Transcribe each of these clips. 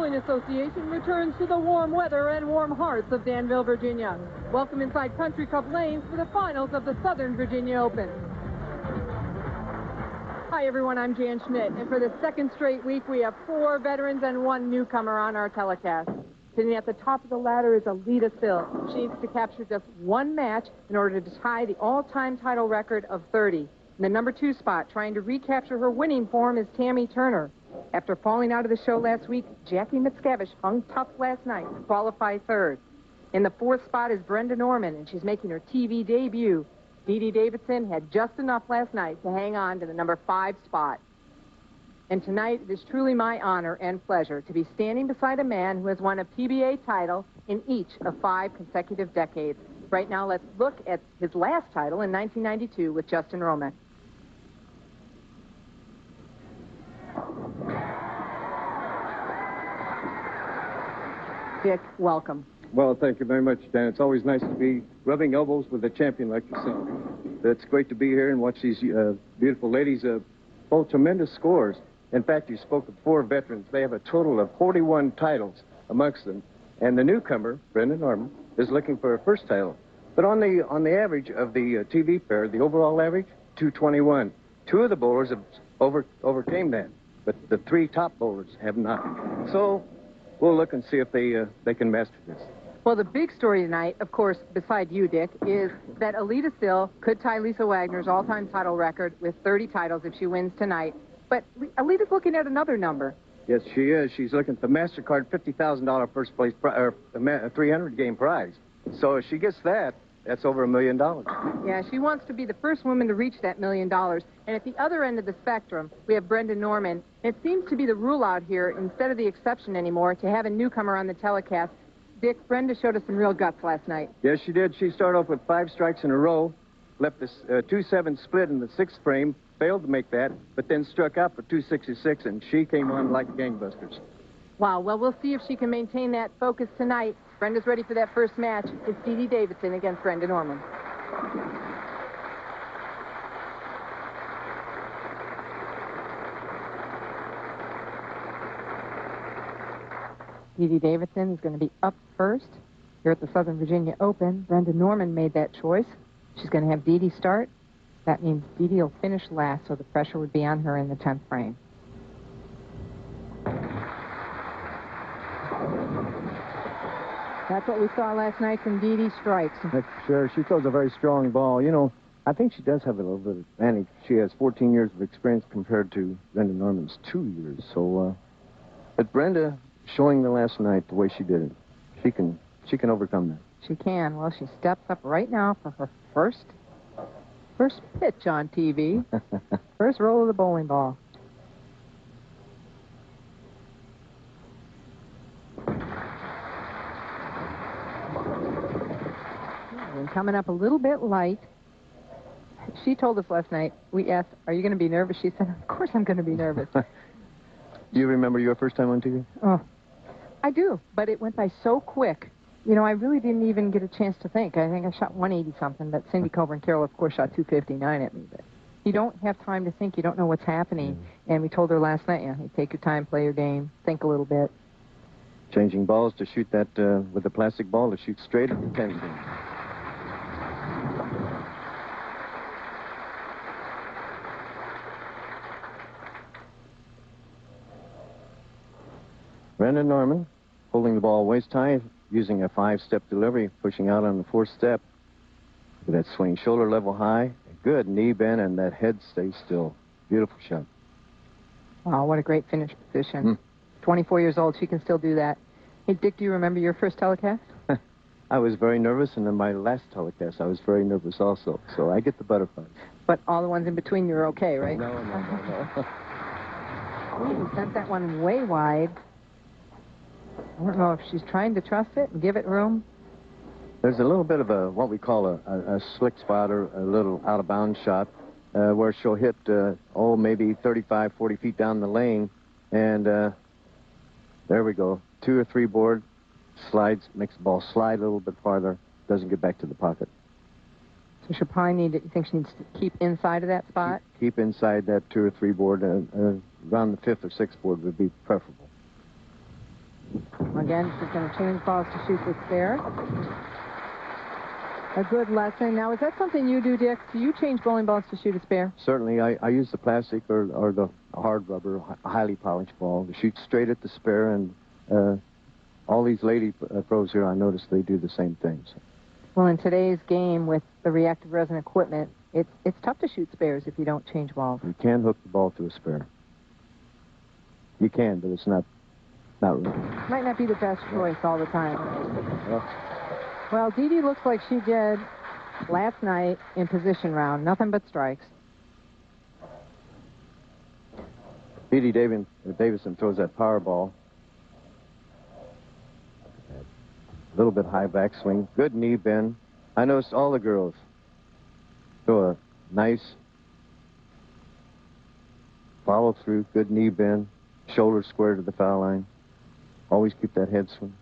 Bowling Association returns to the warm weather and warm hearts of Danville, Virginia. Welcome inside Country Club Lanes for the finals of the Southern Virginia Open. Hi everyone, I'm Jan Schmidt, and for the second straight week we have 4 veterans and 1 newcomer on our telecast. Sitting at the top of the ladder is Alida Sill. She needs to capture just 1 match in order to tie the all-time title record of 30. In the number 2 spot, trying to recapture her winning form, is Tammy Turner. After falling out of the show last week, Jackie Mickiewicz hung tough last night to qualify 3rd. In the 4th spot is Brenda Norman, and she's making her TV debut. Dee Dee Davidson had just enough last night to hang on to the number 5 spot. And tonight, it is truly my honor and pleasure to be standing beside a man who has won a PBA title in each of 5 consecutive decades. Right now, let's look at his last title in 1992 with Justin Romack. Dick, welcome. Well, thank you very much, Dan. It's always nice to be rubbing elbows with a champion like yourself. It's great to be here and watch these beautiful ladies pull tremendous scores. In fact, you spoke of 4 veterans. They have a total of 41 titles amongst them. And the newcomer, Brenda Norman, is looking for her first title. But on the average of the TV pair, the overall average, 221. 2 of the bowlers have overcame that, but the 3 top bowlers have not. So we'll look and see if they can master this. Well, the big story tonight, of course, beside you, Dick, is that Alida Sill could tie Lisa Wagner's all-time title record with 30 titles if she wins tonight. But Alida's looking at another number. Yes, she is. She's looking at the MasterCard $50,000 first place, or 300 game prize. So if she gets that, that's over $1 million. Yeah, she wants to be the first woman to reach that $1 million. And at the other end of the spectrum, we have Brenda Norman. It seems to be the rule out here, instead of the exception anymore, to have a newcomer on the telecast. Dick, Brenda showed us some real guts last night. Yes, she did. She started off with 5 strikes in a row, left this 2-7 split in the 6th frame, failed to make that, but then struck out for 266, and she came on like gangbusters. Wow, well, we'll see if she can maintain that focus tonight. Brenda's ready for that first match. It's Dee Dee Davidson against Brenda Norman. Dee Dee Davidson is going to be up first here at the Southern Virginia Open. Brenda Norman made that choice. She's going to have Dee Dee start. That means Dee Dee will finish last, so the pressure would be on her in the 10th frame. That's what we saw last night from Dee Dee strikes. That's sure. She throws a very strong ball. You know, I think she does have a little bit of advantage. She has 14 years of experience compared to Brenda Norman's 2 years. So, but Brenda showing the last night the way she did it, she can overcome that. She can. Well, she steps up right now for her first pitch on TV. First roll of the bowling ball. And coming up a little bit light. She told us last night, we asked, are you going to be nervous? She said, of course I'm going to be nervous. Do you remember your first time on TV? Oh, I do, but it went by so quick. You know, I really didn't even get a chance to think. I think I shot 180-something, but Cindy Cover and Carol, of course, shot 259 at me. But you don't have time to think. You don't know what's happening. And we told her last night, yeah, you take your time, play your game, think a little bit. Changing balls to shoot that with the plastic ball to shoot straight at the 10 pin. Brenda Norman holding the ball waist high, using a 5-step delivery, pushing out on the 4th step. With that swing shoulder level high, a good knee bend, and that head stays still. Beautiful shot. Wow, what a great finish position. 24 years old, she can still do that. Hey, Dick, do you remember your first telecast? I was very nervous, and in my last telecast, I was very nervous also. So I get the butterflies. But all the ones in between, you're okay, right? No. Ooh, sent that one way wide. I don't know if she's trying to trust it and give it room. There's a little bit of what we call a slick spot, or a little out-of-bounds shot, where she'll hit, maybe 35, 40 feet down the lane. And there we go. 2 or 3 board, slides, makes the ball slide a little bit farther, doesn't get back to the pocket. So she'll probably you think she needs to keep inside of that spot? Keep inside that 2 or 3 board. Around the 5th or 6th board would be preferable. Again, she's going to change balls to shoot the spare. A good lesson. Now, is that something you do, Dick? Do you change bowling balls to shoot a spare? Certainly. I use the plastic or the hard rubber, highly polished ball to shoot straight at the spare, and all these lady pros here, I noticed they do the same things. Well, in today's game with the reactive resin equipment, it's tough to shoot spares if you don't change balls. You can hook the ball to a spare. You can, but it's not really. Might not be the best choice all the time. Well, Dee Dee looks like she did last night in position round. Nothing but strikes. Dee Dee Davison throws that power ball. A little bit high backswing. Good knee bend. I noticed all the girls throw a nice follow through, good knee bend, shoulder square to the foul line. Always keep that head swing.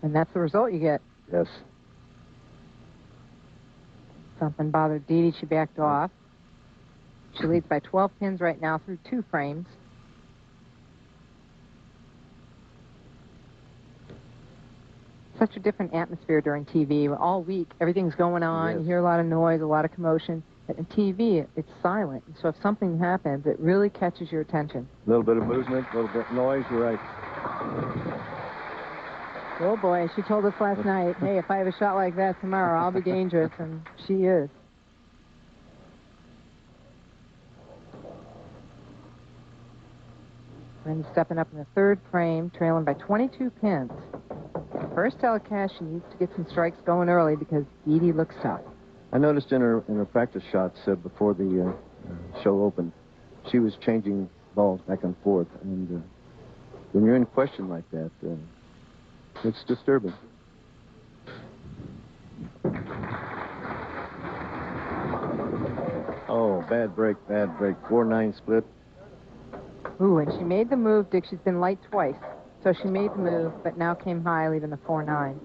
And that's the result you get. Yes. Something bothered Dee Dee. She backed off. She leads by 12 pins right now through 2 frames. Such a different atmosphere during TV. All week, everything's going on. Yes. You hear a lot of noise, a lot of commotion. But in TV, it's silent. So if something happens, it really catches your attention. A little bit of movement, a little bit of noise, you're right. Oh, boy, she told us last night, hey, if I have a shot like that tomorrow, I'll be dangerous, and she is. Randy stepping up in the 3rd frame, trailing by 22 pins. First telecast, she needs to get some strikes going early because Dee Dee looks tough. I noticed in her practice shots before the show opened, she was changing balls back and forth, and when you're in question like that, it's disturbing. Oh, bad break, bad break. 4-9 split. Ooh, and she made the move, Dick. She's been light twice. So she made the move, but now came high, leaving the 4-9.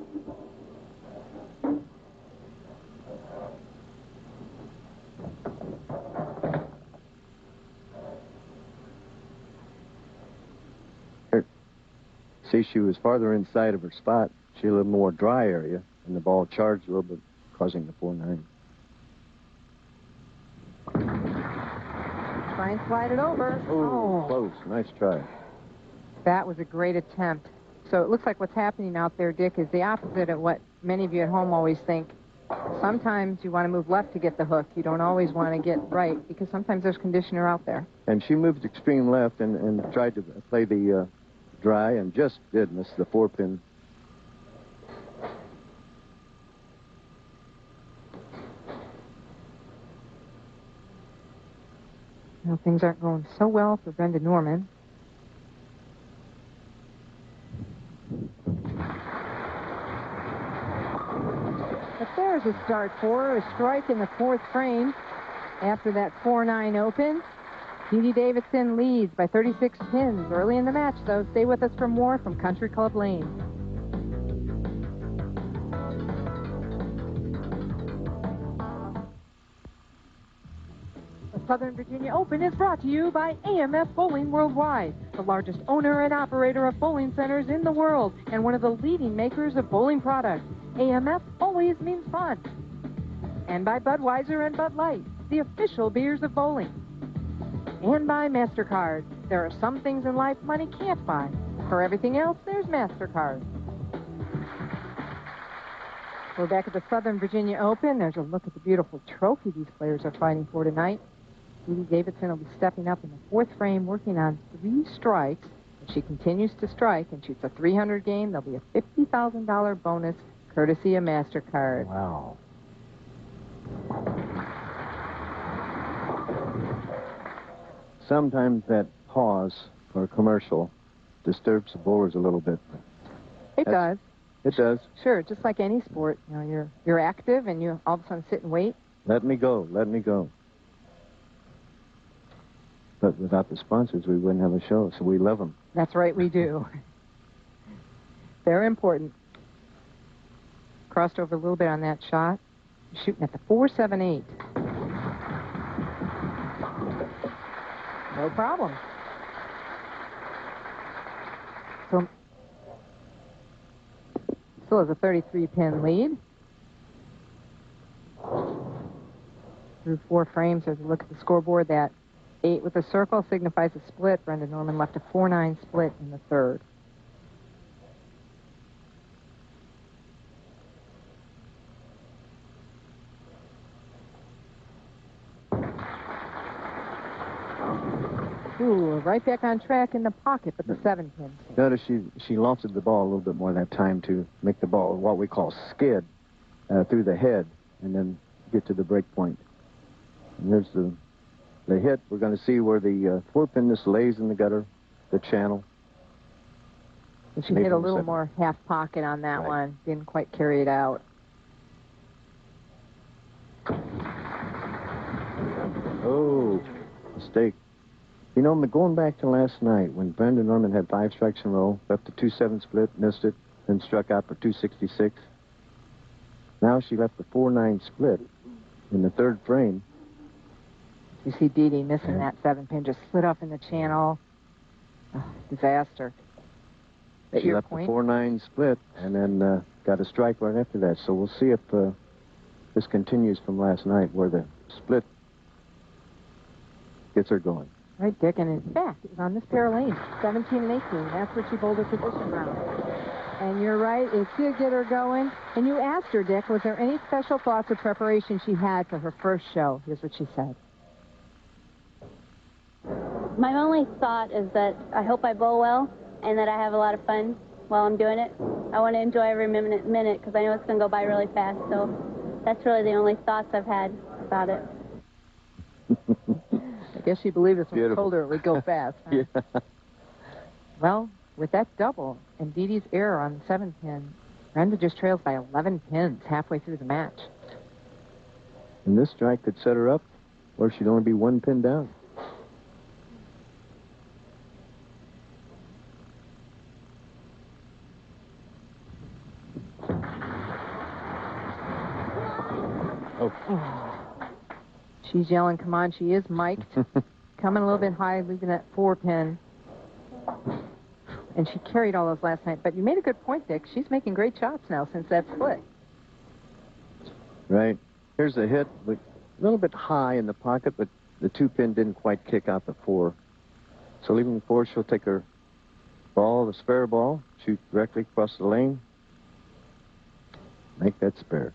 See, she was farther inside of her spot. She had a little more dry area, and the ball charged a little bit, causing the 4-9. Try and slide it over. Oh, close. Nice try. That was a great attempt. So it looks like what's happening out there, Dick, is the opposite of what many of you at home always think. Sometimes you want to move left to get the hook. You don't always want to get right, because sometimes there's conditioner out there. And she moved extreme left and tried to play the dry and just did miss the 4-pin. Well, things aren't going so well for Brenda Norman. But there's a start for her, a strike in the 4th frame. After that 4-9 open, Dee Dee Davison leads by 36 pins early in the match, though. Stay with us for more from Country Club Lane. The Southern Virginia Open is brought to you by AMF Bowling Worldwide, the largest owner and operator of bowling centers in the world, and one of the leading makers of bowling products. AMF always means fun. And by Budweiser and Bud Light, the official beers of bowling. And by MasterCard. There are some things in life money can't buy. For everything else, there's MasterCard. We're back at the Southern Virginia Open. There's a look at the beautiful trophy these players are fighting for tonight. Dee Dee Davison will be stepping up in the 4th frame, working on 3 strikes. If she continues to strike and shoots a 300 game, there'll be a $50,000 bonus courtesy of MasterCard. Wow. Sometimes that pause for a commercial disturbs the bowlers a little bit. It does. It does. Sure, just like any sport. You know, you're active and you all of a sudden sit and wait. Let me go. Let me go. But without the sponsors, we wouldn't have a show, so we love them. That's right, we do. They're important. Crossed over a little bit on that shot. Shooting at the 4-7-8. No problem. So Still has a 33-pin lead. Through 4 frames, there's a look at the scoreboard. That 8 with a circle signifies a split. Brenda Norman left a 4-9 split in the third. Ooh, right back on track in the pocket, but the 7-pin. Notice she lofted the ball a little bit more that time to make the ball what we call skid through the head and then get to the break point. And there's the hit. We're going to see where the 4-pin just lays in the gutter, the channel. And she hit a little more half pocket on that one. Didn't quite carry it out. Oh, mistake. You know, going back to last night when Brenda Norman had 5 strikes in a row, left a 2-7 split, missed it, then struck out for 266. Now she left a 4-9 split in the third frame. You see Dee Dee missing that 7-pin, just slid off in the channel. Oh, disaster. But She left a 4-9 split and then got a strike right after that. So we'll see if this continues from last night where the split gets her going. Right, Dick, and in fact, it was on this pair of lanes, 17 and 18. That's where she bowled her position round. And you're right, it did get her going. And you asked her, Dick, was there any special thoughts or preparation she had for her first show? Here's what she said. My only thought is that I hope I bowl well and that I have a lot of fun while I'm doing it. I want to enjoy every minute because I know it's going to go by really fast. So that's really the only thoughts I've had about it. I guess she believed us when we told her it would go fast. Huh? Yeah. Well, with that double and Dee Dee's error on the 7-pin, Brenda just trails by 11 pins halfway through the match. And this strike could set her up where she'd only be 1 pin down. Oh. She's yelling, come on, she is mic'd. Coming a little bit high, leaving that 4-pin. And she carried all those last night. But you made a good point, Dick. She's making great shots now since that split. Right. Here's a hit, a little bit high in the pocket, but the 2-pin didn't quite kick out the 4. So leaving the 4, she'll take her ball, the spare ball, shoot directly across the lane, make that spare.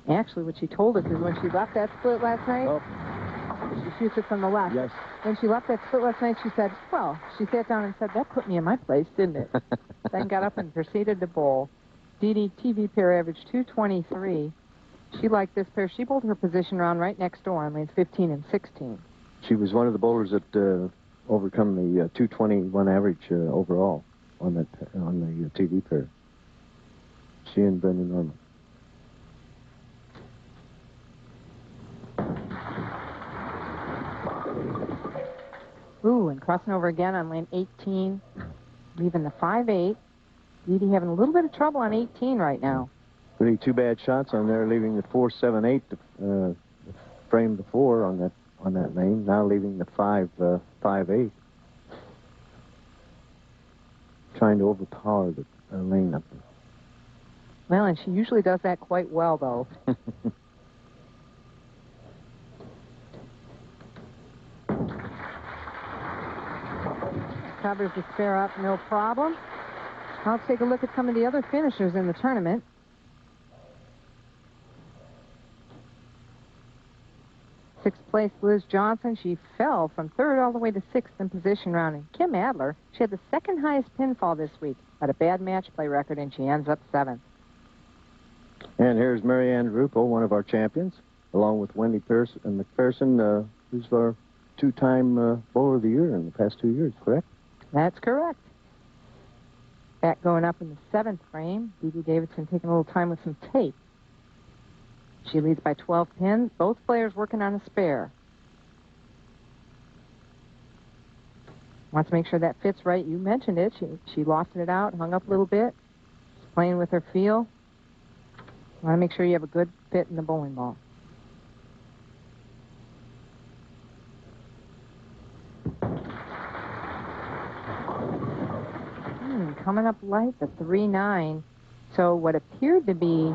Actually, what she told us is when she left that split last night, she shoots it from the left. Yes. When she left that split last night, she said, well, she sat down and said, that put me in my place, didn't it? Then got up and proceeded to bowl. Dee Dee TV pair averaged 223. She liked this pair. She bowled her position round right next door on lanes 15 and 16. She was one of the bowlers that overcome the 221 average overall on the TV pair. She and Brenda Norman. Ooh, and crossing over again on lane 18, leaving the 5-8. Dee Dee having a little bit of trouble on 18 right now. Really 2 bad shots on there, leaving the 4-7-8 frame before on that lane. Now leaving the 5-8. Trying to overpower the lane up there. Well, and she usually does that quite well, though. Covers the spare up, no problem. I'll take a look at some of the other finishers in the tournament. Sixth place, Liz Johnson. She fell from 3rd all the way to 6th in position round. And Kim Adler, she had the 2nd highest pinfall this week. Had a bad match play record, and she ends up 7th. And here's Marianne Rupo, one of our champions, along with Wendy McPherson, who's our 2-time bowler of the year in the past 2 years, correct? That's correct. Back going up in the 7th frame. Dee Dee Davidson taking a little time with some tape. She leads by 12 pins. Both players working on a spare. Wants to make sure that fits right. You mentioned it. She lofted it out, hung up a little bit. She's playing with her feel. Want to make sure you have a good fit in the bowling ball. Coming up light, the 3-9. So what appeared to be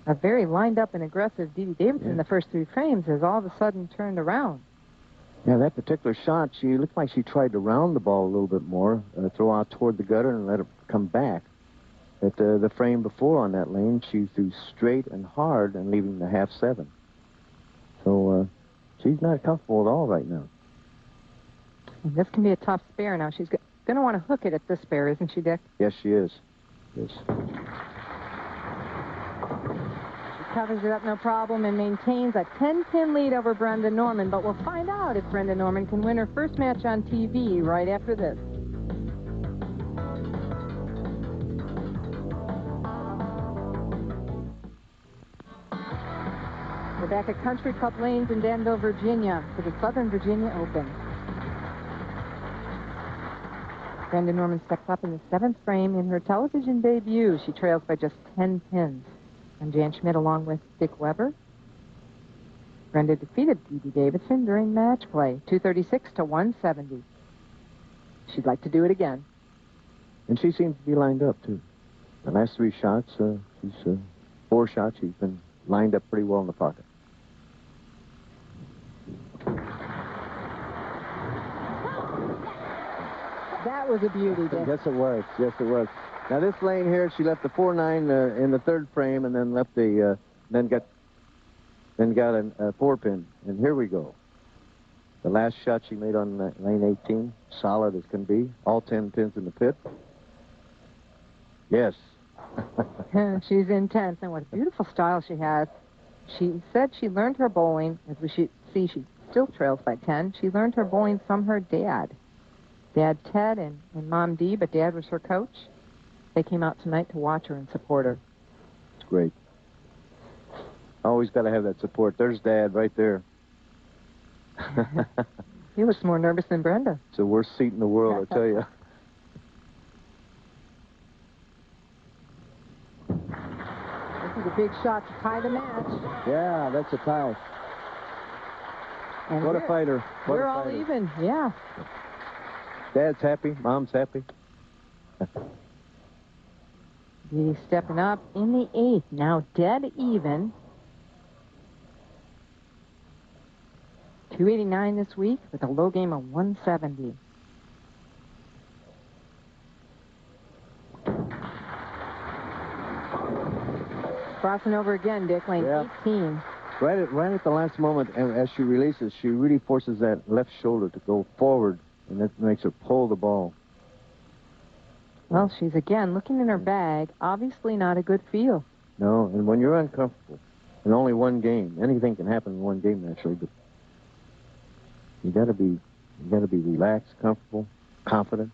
a very lined-up and aggressive Dee Dee Davidson in the first 3 frames has all of a sudden turned around. Yeah, that particular shot, she looked like she tried to round the ball a little bit more, throw out toward the gutter and let it come back. But the frame before on that lane, she threw straight and hard and leaving the half 7. So she's not comfortable at all right now. And this can be a tough spare now. She's going to want to hook it at this spare, isn't she, Dick? Yes, she is. Yes. Covers it up no problem and maintains a 10-pin lead over Brenda Norman, but we'll find out if Brenda Norman can win her first match on TV right after this. We're back at Country Club Lanes in Danville, Virginia for the Southern Virginia Open. Brenda Norman steps up in the 7th frame in her television debut. She trails by just 10 pins. I'm Jan Schmidt along with Dick Weber. Brenda defeated Dee Dee Davidson during match play, 236 to 170. She'd like to do it again. And she seems to be lined up, too. The last 3 shots, 4 shots, she's been lined up pretty well in the pocket. That was a beauty, Dick. Yes, it was. Yes, it was. Now, this lane here, she left the 4-9 in the 3rd frame and then left the, then got a 4-pin. And here we go. The last shot she made on lane 18, solid as can be. All 10 pins in the pit. Yes. She's intense, and what a beautiful style she has. She said she learned her bowling, as we see, she still trails by 10. She learned her bowling from her dad. Dad Ted and Mom Dee, but Dad was her coach. They came out tonight to watch her and support her. It's great. Always got to have that support. There's Dad right there. He looks more nervous than Brenda. It's the worst seat in the world, I tell you. This is a big shot to tie the match. Yeah, that's a tie. And what a fighter. We're all even, yeah. Dad's happy. Mom's happy. Dee stepping up in the 8th. Now dead even. 289 this week with a low game of 170. Crossing over again, Dick, lane 18. Right at the last moment, and as she releases, she really forces that left shoulder to go forward, and that makes her pull the ball. Well, she's again looking in her bag. Obviously not a good feel. No, and when you're uncomfortable, in only one game, anything can happen in one game naturally, but you got to be relaxed, comfortable, confident.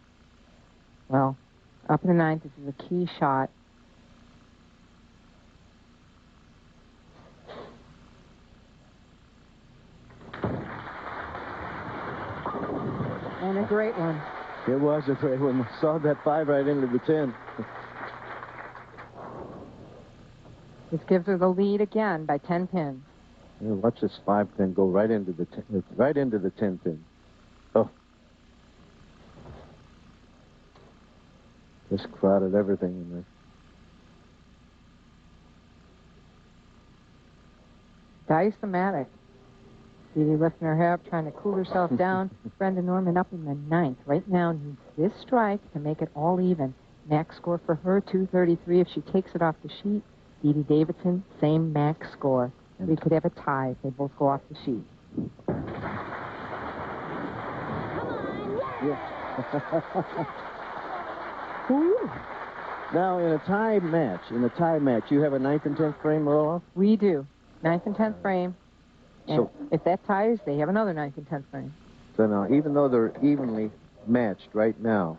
Well, up in the 9th, this is a key shot. And a great one. It was a great one. Saw that 5 right into the 10. This gives her the lead again by 10 pins. Yeah, watch this 5-pin go right into the 10 pin. Oh, just crowded everything in there. Diasomatic. Dee Dee lifting her hair up, trying to cool herself down. Brenda Norman up in the 9th. Right now needs this strike to make it all even. Max score for her, 233. If she takes it off the sheet, Dee Dee Davidson, same max score. We could have a tie if they both go off the sheet. Now, in a tie match, you have a 9th and 10th frame roll-off? We do. 9th and 10th frame. And So, if that ties, they have another 9th and 10th frame. So now, even though they're evenly matched right now,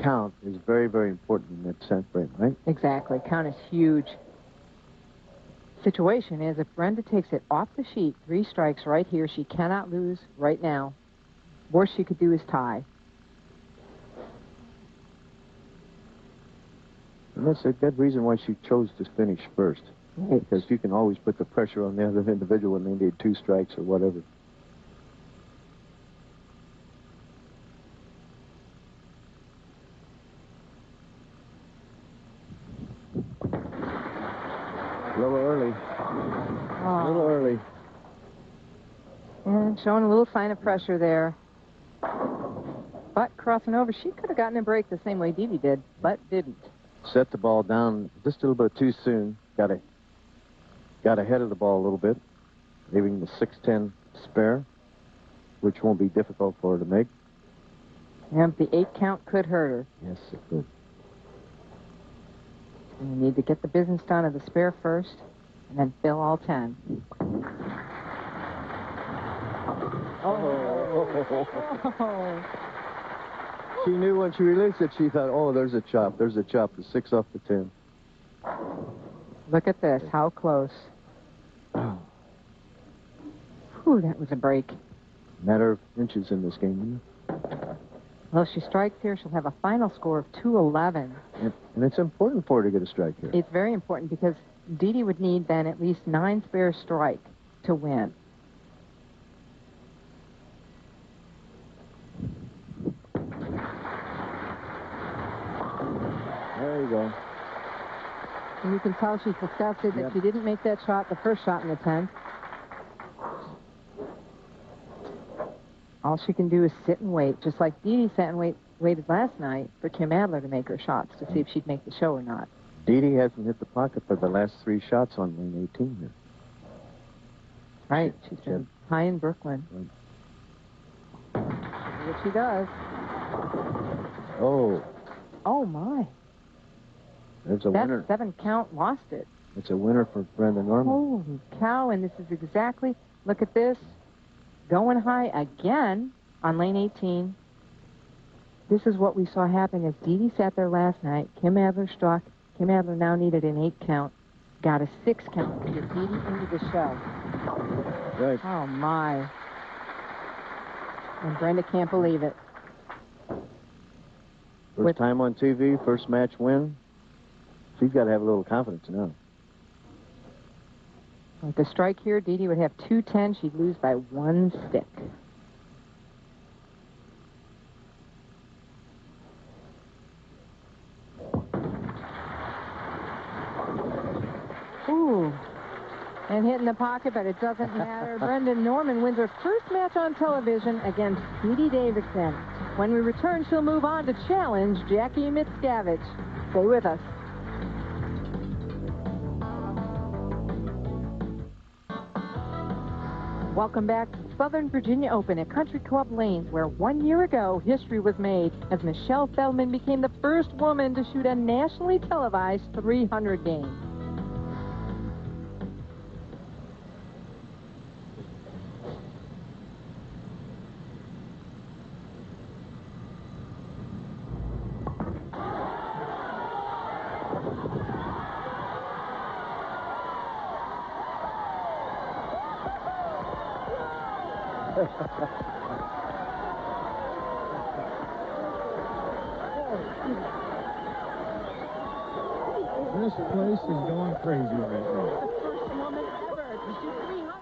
count is very, very important in that 10th frame, right? Exactly. Count is huge. Situation is, if Brenda takes it off the sheet, 3 strikes right here, she cannot lose right now. Worst she could do is tie. And that's a good reason why she chose to finish first. Right. Because you can always put the pressure on the other individual when they need 2 strikes or whatever. showing a little sign of pressure there. But crossing over, she could have gotten a break the same way Dee Dee did, but didn't. Set the ball down just a little bit too soon. Got ahead of the ball a little bit, leaving the 6-10 spare, which won't be difficult for her to make. And the 8 count could hurt her. Yes, it could. And you need to get the business done of the spare first, and then fill all 10. Oh. She knew when she released it, she thought, oh, there's a chop. There's a chop. The 6 off the 10. Look at this. How close. Whew, that was a break. Matter of inches in this game, isn't it? Well, if she strikes here, she'll have a final score of 211. And it's important for her to get a strike here. It's very important because Dee Dee would need then at least 9 spare strike to win. There you go. And you can tell she's disgusted that she didn't make that shot, the first shot in the 10th. All she can do is sit and wait, just like Dee Dee sat and waited last night for Kim Adler to make her shots to see if she'd make the show or not. Dee Dee hasn't hit the pocket for the last 3 shots on lane 18 here. Right, she's been high in Brooklyn. Right. See what she does. Oh, Oh, my. there's a That winner. 7 count lost it. It's a winner for Brenda Norman. Holy cow, and this is exactly, look at this, going high again on lane 18. This is what we saw happen as Dee Dee sat there last night. Kim Adler struck. Kim Adler now needed an 8 count. Got a 6 count to get Dee Dee into the show. Right. Oh, my. And Brenda can't believe it. First time on TV, first match win. She's got to have a little confidence now. With the strike here, Dee Dee would have 210. She'd lose by 1 stick. Ooh. And hitting the pocket, but it doesn't matter. Brenda Norman wins her first match on television against Dee Dee Davidson. When we return, she'll move on to challenge Jackie Mickiewicz. Stay with us. Welcome back to Southern Virginia Open at Country Club Lanes, where 1 year ago, history was made as Michelle Feldman became the first woman to shoot a nationally televised 300 game. This place is going crazy right now. The first woman ever to shoot 300.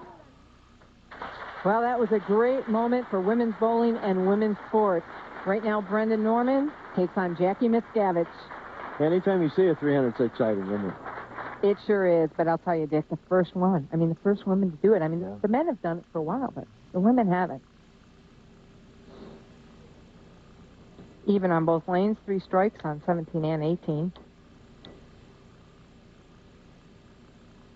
Well, that was a great moment for women's bowling and women's sports. Right now, Brenda Norman takes on Jackie Mickiewicz. Anytime you see a 300, it's exciting, isn't it? It sure is, but I'll tell you, Dick, the first one. I mean, the first woman to do it. I mean, the men have done it for a while, but the women haven't. Even on both lanes, 3 strikes on 17 and 18.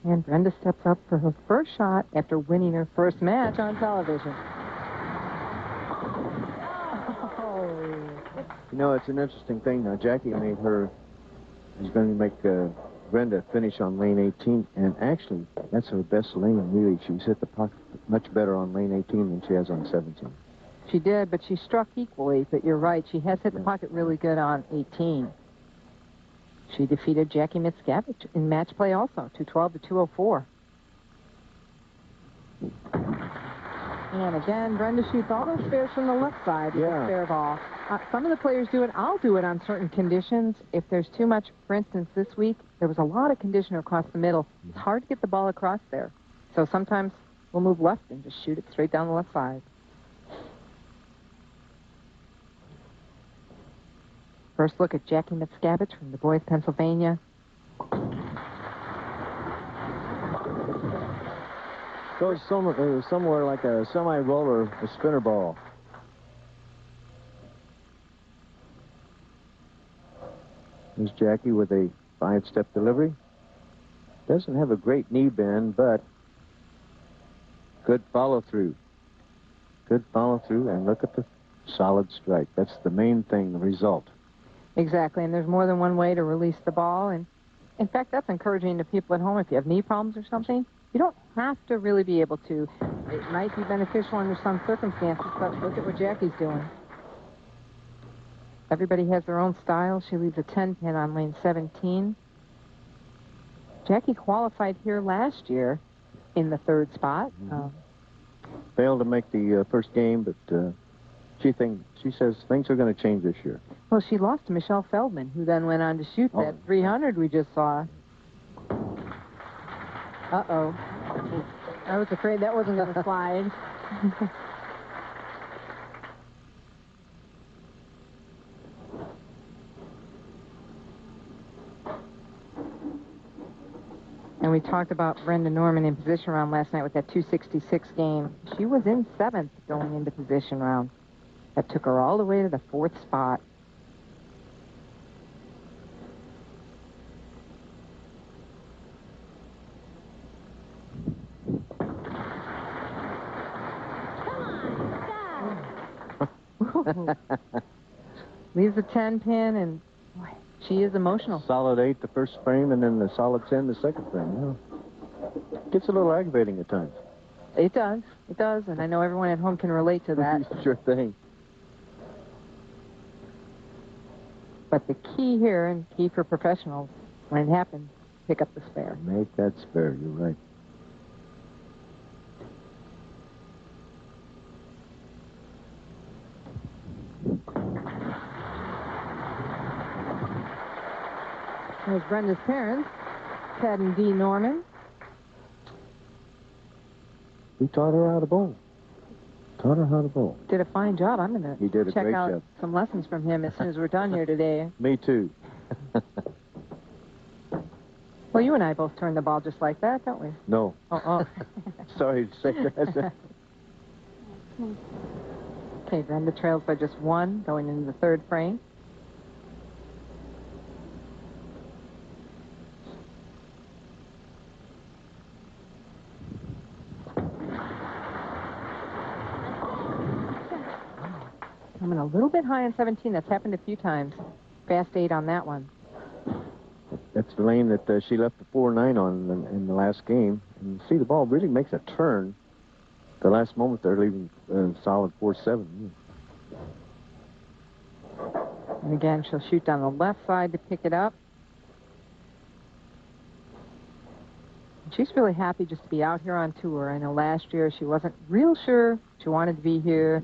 And Brenda steps up for her first shot after winning her first match on television. Oh. You know, it's an interesting thing. Now, Jackie made her, is going to make Brenda finish on lane 18, and actually, that's her best lane, really. She's hit the pocket much better on lane 18 than she has on 17. She did, but she struck equally, but you're right. She has hit the pocket really good on 18. She defeated Jackie Mickiewicz in match play also, 212 to 204. And again, Brenda shoots all those spares from the left side with a spare ball. Some of the players do it. I'll do it on certain conditions. If there's too much, for instance, this week, there was a lot of conditioner across the middle. It's hard to get the ball across there. So sometimes we'll move left and just shoot it straight down the left side. First look at Jackie Mickiewicz from Du Bois, Pennsylvania. Goes somewhere like a semi-roller, a spinner ball. Here's Jackie with a 5-step delivery. Doesn't have a great knee bend, but good follow-through. Good follow-through, and look at the solid strike. That's the main thing, the result. Exactly, and there's more than one way to release the ball. And in fact, that's encouraging to people at home. If you have knee problems or something, you don't have to really be able to. It might be beneficial under some circumstances, but look at what Jackie's doing. Everybody has their own style. She leaves a 10-pin on lane 17. Jackie qualified here last year in the 3rd spot. Failed to make the first game, but she says things are going to change this year. Well, she lost to Michelle Feldman, who then went on to shoot that 300 we just saw. Uh-oh. I was afraid that wasn't going to slide. And we talked about Brenda Norman in position round last night with that 266 game. She was in 7th going into position round. That took her all the way to the 4th spot. Leaves a 10-pin, and boy, she is emotional. Solid 8 the first frame, and then the solid 10 the second frame. Yeah. Gets a little aggravating at times. It does. It does, and I know everyone at home can relate to that. Sure thing. But the key here, and key for professionals, when it happens, pick up the spare. Make that spare, you're right. There's Brenda's parents, Ted and Dee Norman. He taught her how to bowl. Taught her how to bowl. Did a fine job. I'm going He did to a check great out job. some lessons from him as soon as we're done here today. Me too. Well, you and I both turn the ball just like that, don't we? No. Oh. Sorry to say that. Okay, Brenda trails by just 1 going into the 3rd frame. Coming a little bit high on 17. That's happened a few times. Fast 8 on that one. That's the lane that she left the 4-9 on in the last game. And see, the ball really makes a turn. The last moment they're leaving solid 4-7. And again, she'll shoot down the left side to pick it up. She's really happy just to be out here on tour. I know last year she wasn't real sure she wanted to be here.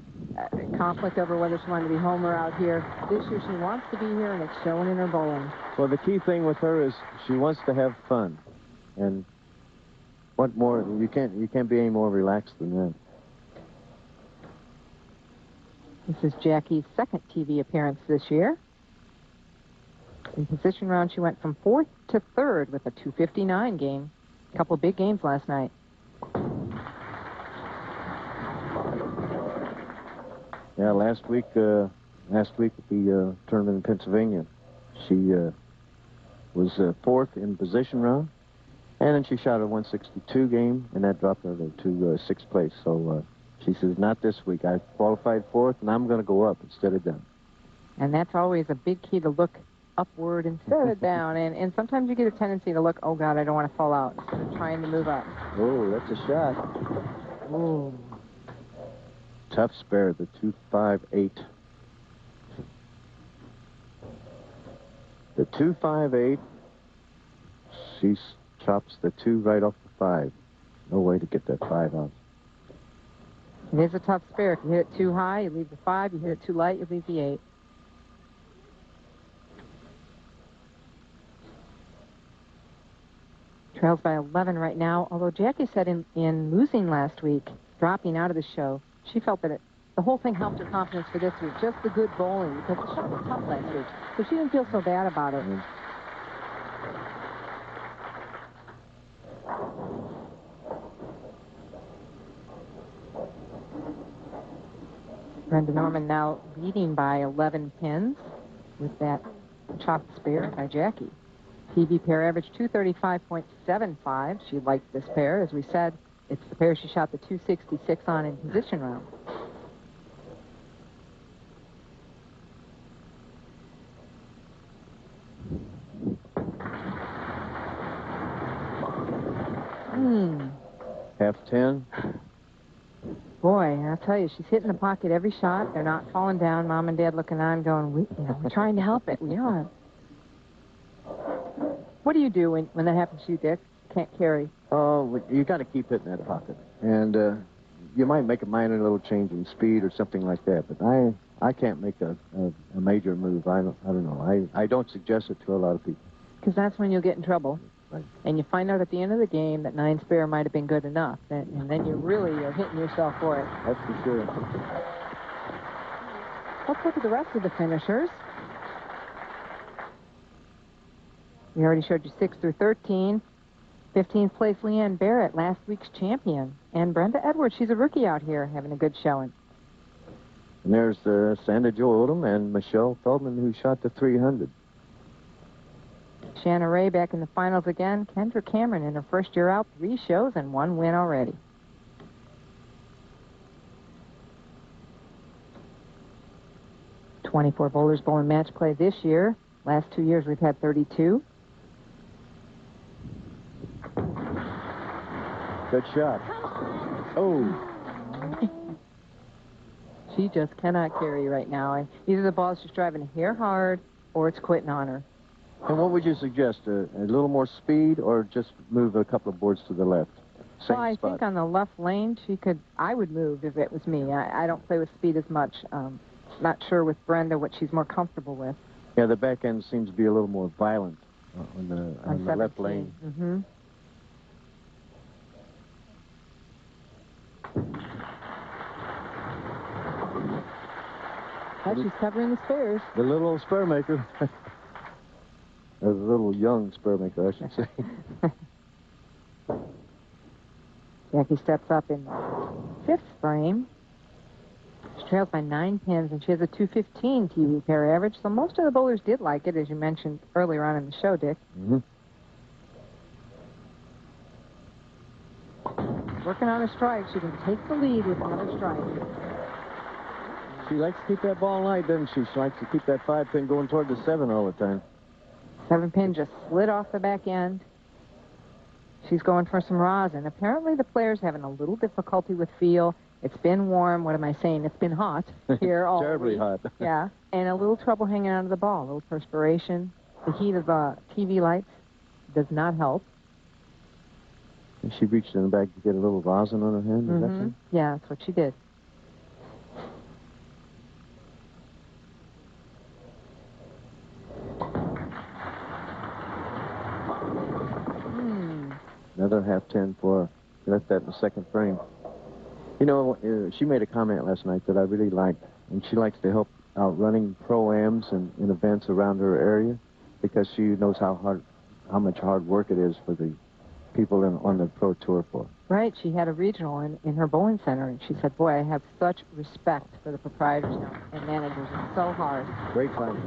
Conflict over whether she wanted to be home or out here. This year she wants to be here, and it's shown in her bowling. Well, the key thing with her is she wants to have fun. And what more? You can't be any more relaxed than that. This is Jackie's 2nd TV appearance this year. In position round, she went from 4th to 3rd with a 259 game. A couple of big games last night. Yeah, last week at the tournament in Pennsylvania, she was 4th in position round, and then she shot a 162 game, and that dropped her to 6th place. So she says, not this week. I qualified 4th, and I'm going to go up instead of down. And that's always a big key, to look upward instead of down. And sometimes you get a tendency to look, oh, God, I don't want to fall out, instead of trying to move up. Oh, that's a shot. Oh. Tough spare, the 258. The 258, she chops the 2 right off the 5. No way to get that 5 out. It is a tough spare. If you hit it too high, you leave the 5. You hit it too light, you leave the 8. Trails by 11 right now, although Jackie said in losing last week, dropping out of the show, she felt that the whole thing helped her confidence for this week, just the good bowling, because the shot was tough last week, so she didn't feel so bad about it. Brenda Norman now leading by 11 pins with that chopped spare by Jackie. TV pair average 235.75. She liked this pair. As we said, it's the pair she shot the 266 on in position round. Half 10. Boy, I'll tell you, she's hitting the pocket every shot. They're not falling down. Mom and Dad looking on, going, we're trying to help it. We are. What do you do when that happens to you, Dick? Can't carry. Oh, you got to keep hitting that pocket. And you might make a minor little change in speed or something like that. But I can't make a major move. I don't know. I don't suggest it to a lot of people. Because that's when you'll get in trouble. Right. And you find out at the end of the game that 9 spare might have been good enough. And then you really are hitting yourself for it. That's for sure. Let's look at the rest of the finishers. We already showed you 6 through 13. 15th place, Leanne Barrett, last week's champion. And Brenda Edwards, she's a rookie out here, having a good showing. And there's Sandra Jo Odom and Michelle Feldman, who shot the 300. Shanna Ray back in the finals again. Kendra Cameron in her first year out, 3 shows and 1 win already. "24 bowlers bowling match play this year. Last 2 years we've had 32. Good shot. Oh. She just cannot carry right now. Either the ball's just driving a hair hard or it's quitting on her. And what would you suggest? A little more speed or just move a couple of boards to the left? Same Well, I spot. think on the left lane, I would move if it was me. I don't play with speed as much. Not sure with Brenda what she's more comfortable with. Yeah, the back end seems to be a little more violent on the left lane. Mm-hmm. Well, she's covering the spares. The little spur maker. Or the little young spur maker, I should say. Jackie steps up in 5th frame. She trails by 9 pins, and she has a 215 TV pair average, so most of the bowlers did like it, as you mentioned earlier on in the show, Dick. Mm-hmm. Working on a strike. She can take the lead with another strike. She likes to keep that ball light, doesn't she? She likes to keep that 5-pin going toward the 7 all the time. 7-pin just slid off the back end. She's going for some rosin. Apparently the player's having a little difficulty with feel. It's been warm. What am I saying? It's been hot here all Terribly week. hot. Yeah, and a little trouble hanging out of the ball. A little perspiration. The heat of the TV lights does not help. And she reached in the back to get a little rosin on her hand. Is that so? Yeah, that's what she did. Another half 10 for her. She left that in the 2nd frame. You know, she made a comment last night that I really liked, and she likes to help out running pro-ams and events around her area because she knows how much hard work it is for the people on the pro tour for. Right, she had a regional in her bowling center, and she said, boy, I have such respect for the proprietors and managers. It's so hard. Great fun.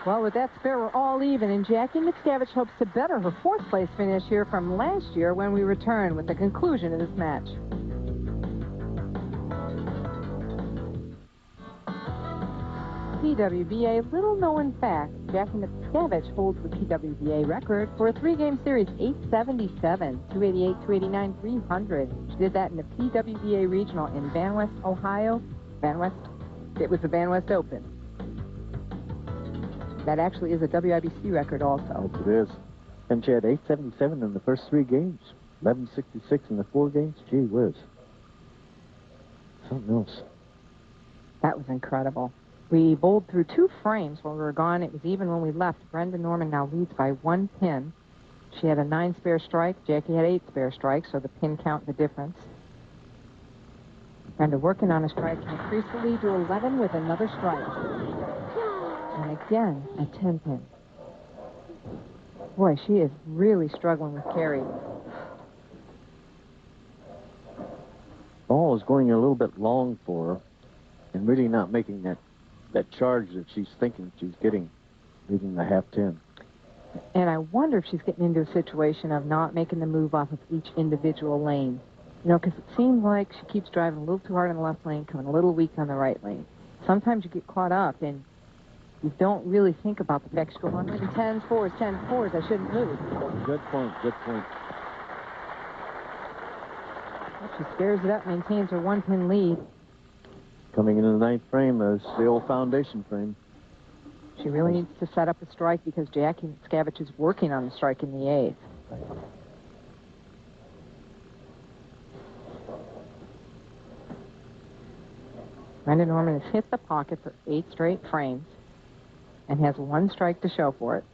Well, with that spare, we're all even, and Jackie Mickiewicz hopes to better her 4th place finish here from last year when we return with the conclusion of this match. PWBA, little known fact, Jackie Mickiewicz holds the PWBA record for a 3-game series, 877, 288, 289, 300. She did that in the PWBA regional in Van West, Ohio. It was the Van West Open. That actually is a WIBC record also. Yes, it is. And she had 877 in the first 3 games. 1166 in the 4 games. Gee whiz. Something else. That was incredible. We bowled through 2 frames while we were gone. It was even when we left. Brenda Norman now leads by 1 pin. She had a 9 spare strike. Jackie had 8 spare strikes, so the pin count the difference. Brenda working on a strike to increase the lead to 11 with another strike. And again, a 10-pin. Boy, she is really struggling with carry. Ball is going a little bit long for her. and really not making that charge that she's thinking she's getting, leaving the half 10. And I wonder if she's getting into a situation of not making the move off of each individual lane. You know, because it seems like she keeps driving a little too hard on the left lane, coming a little weak on the right lane. Sometimes you get caught up and you don't really think about the fact you go 110s, 4s, 10s, 4s. I shouldn't move. Good point, good point. Well, she spares it up, maintains her 1-pin lead. Coming into the 9th frame is the old foundation frame. She really needs to set up a strike because Jackie Miscavige is working on the strike in the 8th. Brenda Norman has hit the pocket for 8 straight frames and has 1 strike to show for it.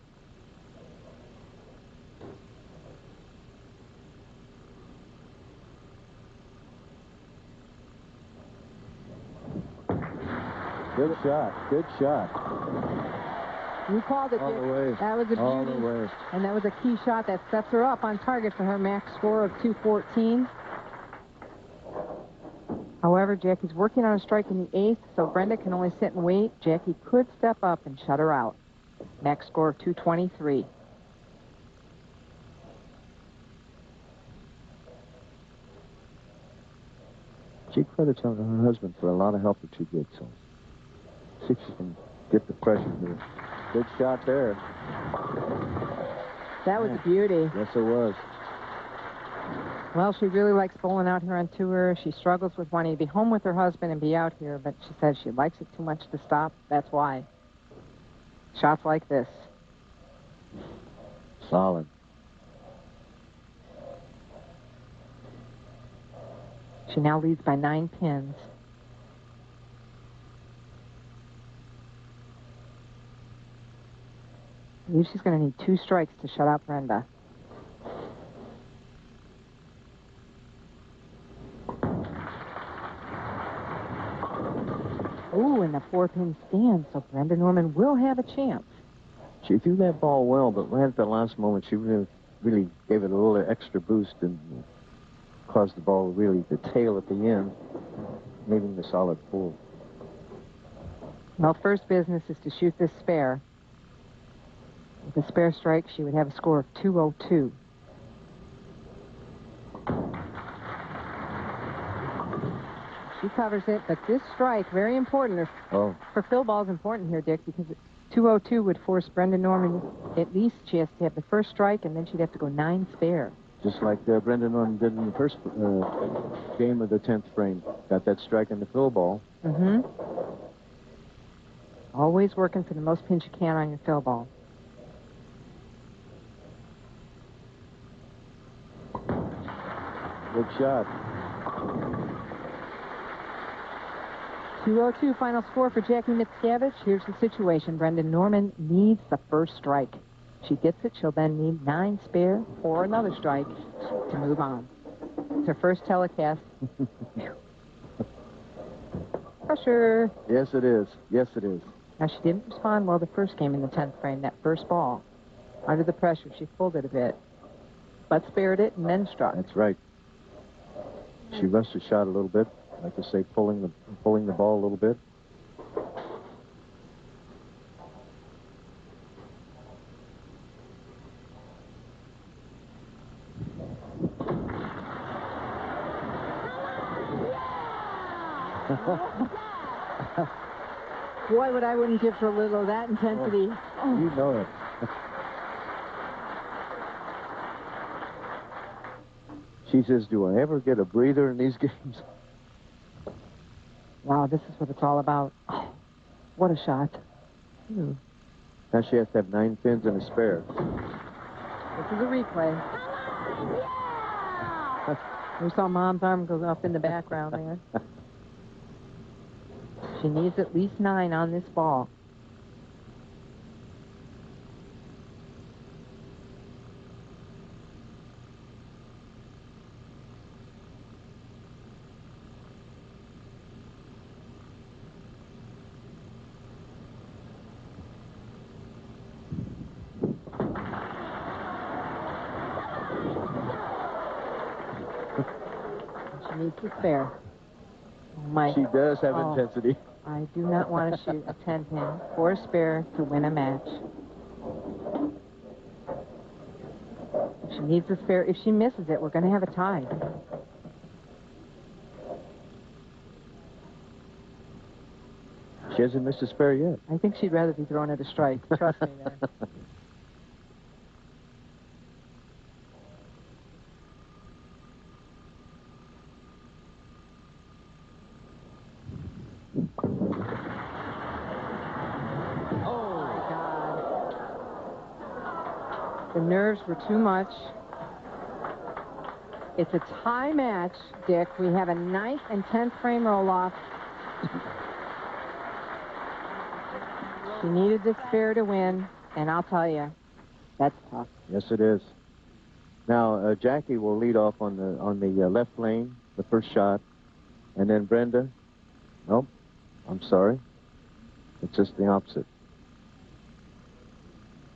Good shot, good shot. You called it, All Dick. the way. That was a beauty. All the way. And that was a key shot that sets her up on target for her max score of 214. However, Jackie's working on a strike in the 8th, so Brenda can only sit and wait. Jackie could step up and shut her out. Max score of 223. She credits her husband for a lot of help that she did, so see if she can get the pressure here. Good shot there. That was a beauty. Yes, it was. Well, she really likes bowling out here on tour. She struggles with wanting to be home with her husband and be out here, but she says she likes it too much to stop. That's why. Shots like this. Solid. She now leads by 9 pins. I believe she's going to need 2 strikes to shut out Brenda. Ooh, and the 4-pin stand, so Brenda Norman will have a chance. She threw that ball well, but right at the last moment, she really gave it a little extra boost and caused the ball really to tail at the end, making the solid 4. Well, first business is to shoot this spare. With a spare strike, she would have a score of 202. She covers it, but this strike, very important. For Phil Ball's important here, Dick, because 202 would force Brenda Norman, at least she has to have the first strike, and then she'd have to go 9 spare. Just like Brenda Norman did in the first game of the 10th frame. Got that strike in the Phil Ball. Mm-hmm. Always working for the most pins you can on your Phil Ball. Good shot. 202 final score for Jackie Miscavige. Here's the situation. Brenda Norman needs the first strike. She gets it, she'll then need 9 spare or another strike to move on. It's her first telecast. Pressure. Yes, it is. Yes, it is. Now, she didn't respond well the first game in the 10th frame, that first ball. Under the pressure, she pulled it a bit, but spared it and then struck. That's right. She rushed the shot a little bit, like to say, pulling the ball a little bit. Boy, what I wouldn't give for a little of that intensity. Oh, you know it. She says, do I ever get a breather in these games? Wow, this is what it's all about. Oh, what a shot. Now she has to have 9 pins and a spare. This is a replay. We saw Mom's arm go up in the background there. She needs at least 9 on this ball. She needs to spare. My, She does have oh, intensity. I do not want to shoot a 10-pin or a spare to win a match. If she needs a spare, if she misses it, we're going to have a tie. She hasn't missed a spare yet. I think she'd rather be thrown at a strike. Trust me there. The nerves were too much. It's a tie match, Dick. We have a 9th and 10th frame roll-off. She needed the spare to win, and I'll tell you, that's tough. Yes, it is. Now, Jackie will lead off on the left lane, the first shot, and then Brenda. Nope, I'm sorry. It's just the opposite.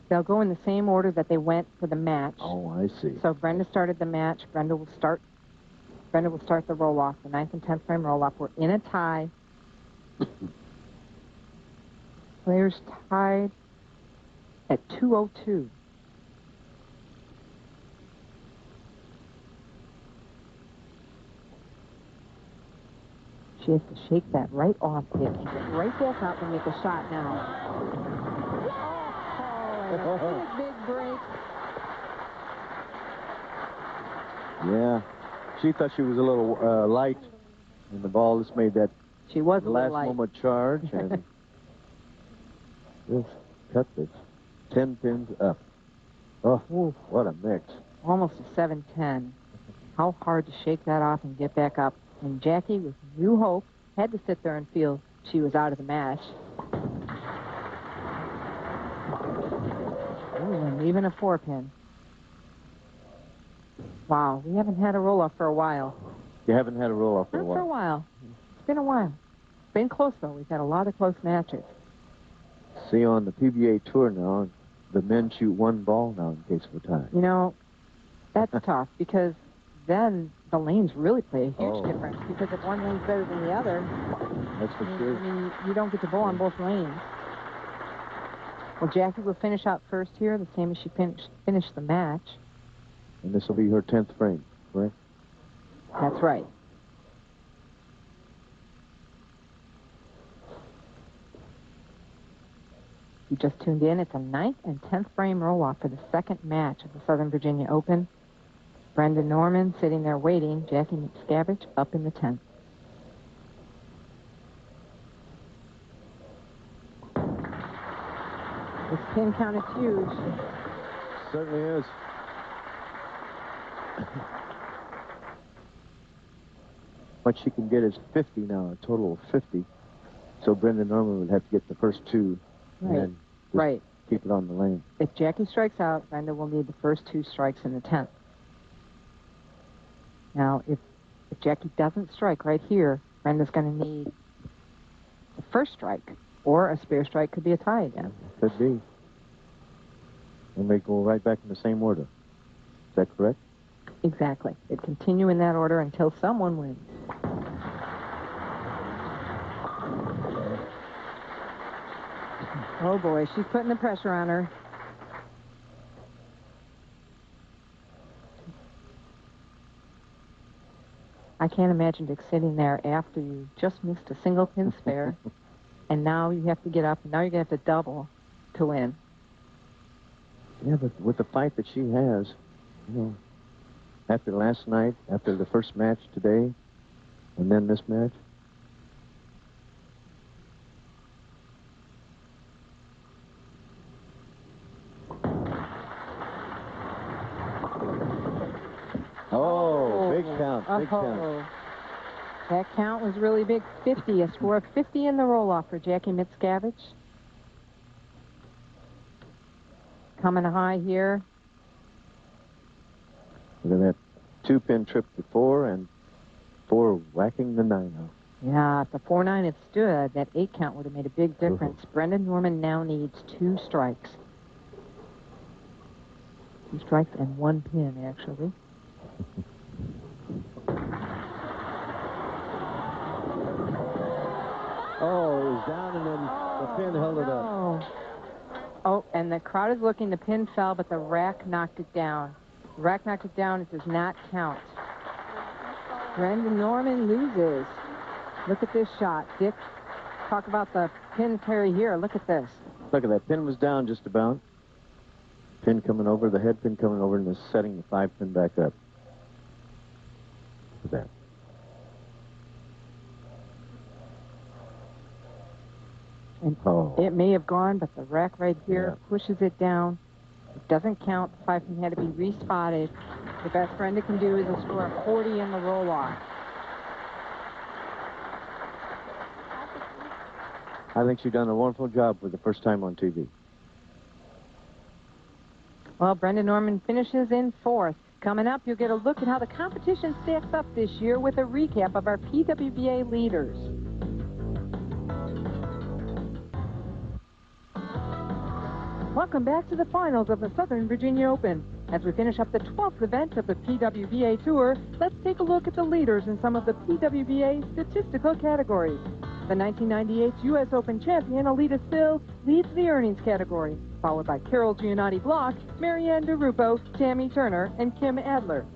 They'll go in the same order that they went for the match. Oh, I see. So Brenda started the match. Brenda will start the roll-off, the 9th and 10th frame roll-off. We're in a tie. Players tied at 2:02. She has to shake that right off, Dick. Get right back up and make a shot now. Oh, big break. Yeah. She thought she was a little light, and the ball just made that She was a last little light. moment charge, and just cut this 10 pins up. Oh, what a mix. Almost a 7-10. How hard to shake that off and get back up. And Jackie, with new hope, had to sit there and feel she was out of the match. Ooh, and even a 4-pin. Wow, we haven't had a roll-off for a while. You haven't had a roll-off for a Not while. for a while. It's been a while. It's been close, though. We've had a lot of close matches. See, on the PBA tour now, the men shoot one ball now in case of a tie. You know, that's tough because then the lanes really play a huge Oh. difference, because if one lane's better than the other, That's for I sure. mean, you don't get to bowl on both lanes. Well, Jackie will finish out first here, the same as she finished the match. And this will be her 10th frame, correct? That's right. You just tuned in. It's a 9th and 10th frame roll-off for the second match of the Southern Virginia Open. Brenda Norman sitting there waiting. Jackie McScavage up in the 10th. This pin count is huge. Certainly is. What she can get is 50 now, a total of 50. So Brenda Norman would have to get the first two, and Right. then just Right. keep it on the lane. If Jackie strikes out, Brenda will need the first 2 strikes in the 10th. Now, if Jackie doesn't strike right here, Brenda's going to need the first strike, or a spare strike could be a tie again. Could be. And they go right back in the same order. Is that correct? Exactly. It'd continue in that order until someone wins. Oh, boy, she's putting the pressure on her. I can't imagine Dick sitting there after you just missed a single pin spare, and now you have to get up, and now you're going to have to double to win. Yeah, but with the fight that she has, you know, after last night, after the first match today, and then this match. Oh, big count, big count. That count was really big. 50, a score of 50 in the roll-off for Jackie Micskavage. Coming high here. Look at that 2-pin trip to 4 and 4 whacking the 9 out. Yeah, if the 4-9 had stood, that 8 count would have made a big difference. Brenda Norman now needs 2 strikes. 2 strikes and 1 pin, actually. down, and then the pin held it up. Oh, and the crowd is looking. The pin fell, but the rack knocked it down. The rack knocked it down. It does not count. Brenda Norman loses. Look at this shot. Dick, talk about the pin carry here. Look at this. Look at that. Pin was down just about. Pin coming over, the head pin coming over, and is setting the 5-pin back up. Look at that. And it may have gone, but the rack right here pushes it down. It doesn't count. The 5-pin had to be respotted. The best Brenda can do is a score of 40 in the roll-off. I think she's done a wonderful job for the first time on TV. Well, Brenda Norman finishes in 4th. Coming up, you'll get a look at how the competition stacks up this year with a recap of our PWBA leaders. Welcome back to the finals of the Southern Virginia Open. As we finish up the 12th event of the PWBA Tour, let's take a look at the leaders in some of the PWBA statistical categories. The 1998 U.S. Open champion, Alita Still, leads the earnings category, followed by Carol Giannotti-Block, Marianne DeRupo, Tammy Turner, and Kim Adler.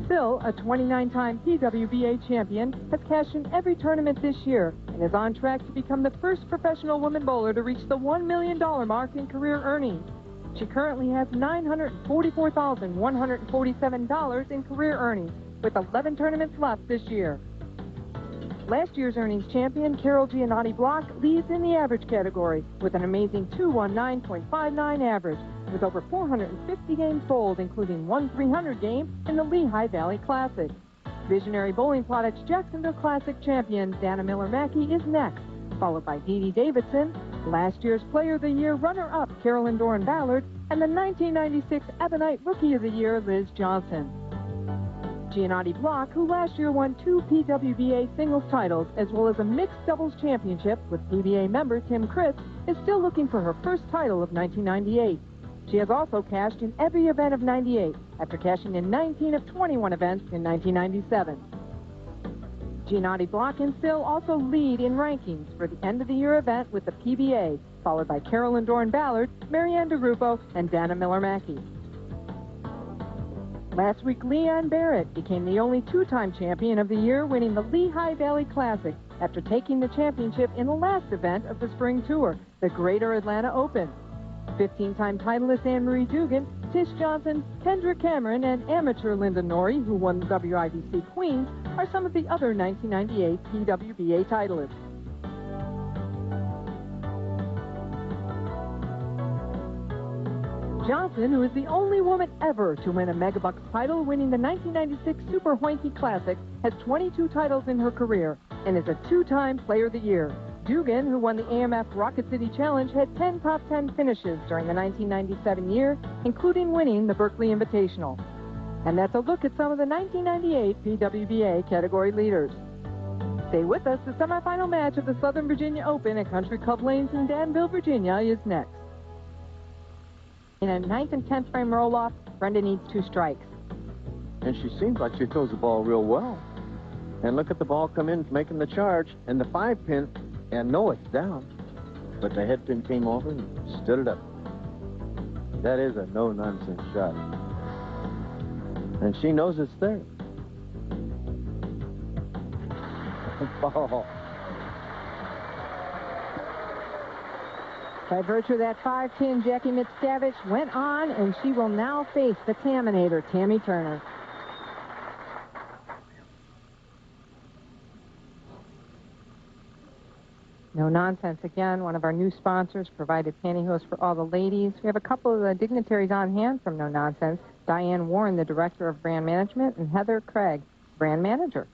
Still, a 29-time PWBA champion, has cashed in every tournament this year and is on track to become the first professional woman bowler to reach the $1 million mark in career earnings. She currently has $944,147 in career earnings, with 11 tournaments left this year. Last year's earnings champion, Carol Giannotti-Block, leads in the average category with an amazing 219.59 average, with over 450 games bowled, including one 300 game in the Lehigh Valley Classic. Visionary Bowling Products Jacksonville Classic champion Dana Miller-Mackey is next, followed by Dee Dee Davidson, last year's Player of the Year runner-up Carolyn Doran-Ballard, and the 1996 Ebonite Rookie of the Year Liz Johnson. Giannotti-Block, who last year won 2 PWBA singles titles as well as a mixed doubles championship with PBA member Tim Crisp, is still looking for her first title of 1998. She has also cashed in every event of 98 after cashing in 19 of 21 events in 1997. Giannotti-Block and Still also lead in rankings for the end-of-the-year event with the PBA, followed by Carolyn Doran-Ballard, Marianne DeRupo, and Dana Miller-Mackey. Last week, Leanne Barrett became the only 2-time champion of the year, winning the Lehigh Valley Classic after taking the championship in the last event of the spring tour, the Greater Atlanta Open. 15-time titleist Anne-Marie Dugan, Tish Johnson, Kendra Cameron, and amateur Linda Norrie, who won the WIBC Queens, are some of the other 1998 PWBA titleists. Johnson, who is the only woman ever to win a Megabucks title, winning the 1996 Super Hoinky Classic, has 22 titles in her career and is a 2-time Player of the Year. Dugan, who won the AMF Rocket City Challenge, had 10 top 10 finishes during the 1997 year, including winning the Berkeley Invitational. And that's a look at some of the 1998 PWBA category leaders. Stay with us. The semifinal match of the Southern Virginia Open at Country Club Lanes in Danville, Virginia is next. In a 9th and 10th frame roll-off, Brenda needs 2 strikes. And she seems like she throws the ball real well. And look at the ball come in, making the charge, and the 5-pin, and no, it's down. But the head pin came over and stood it up. That is a no-nonsense shot. And she knows it's there. Ball. By virtue of that 5-pin, Jackie Mitskavich went on, and she will now face the Taminator, Tammy Turner. No Nonsense, again, one of our new sponsors, provided pantyhose for all the ladies. We have a couple of the dignitaries on hand from No Nonsense. Diane Warren, the Director of Brand Management, and Heather Craig, Brand Manager.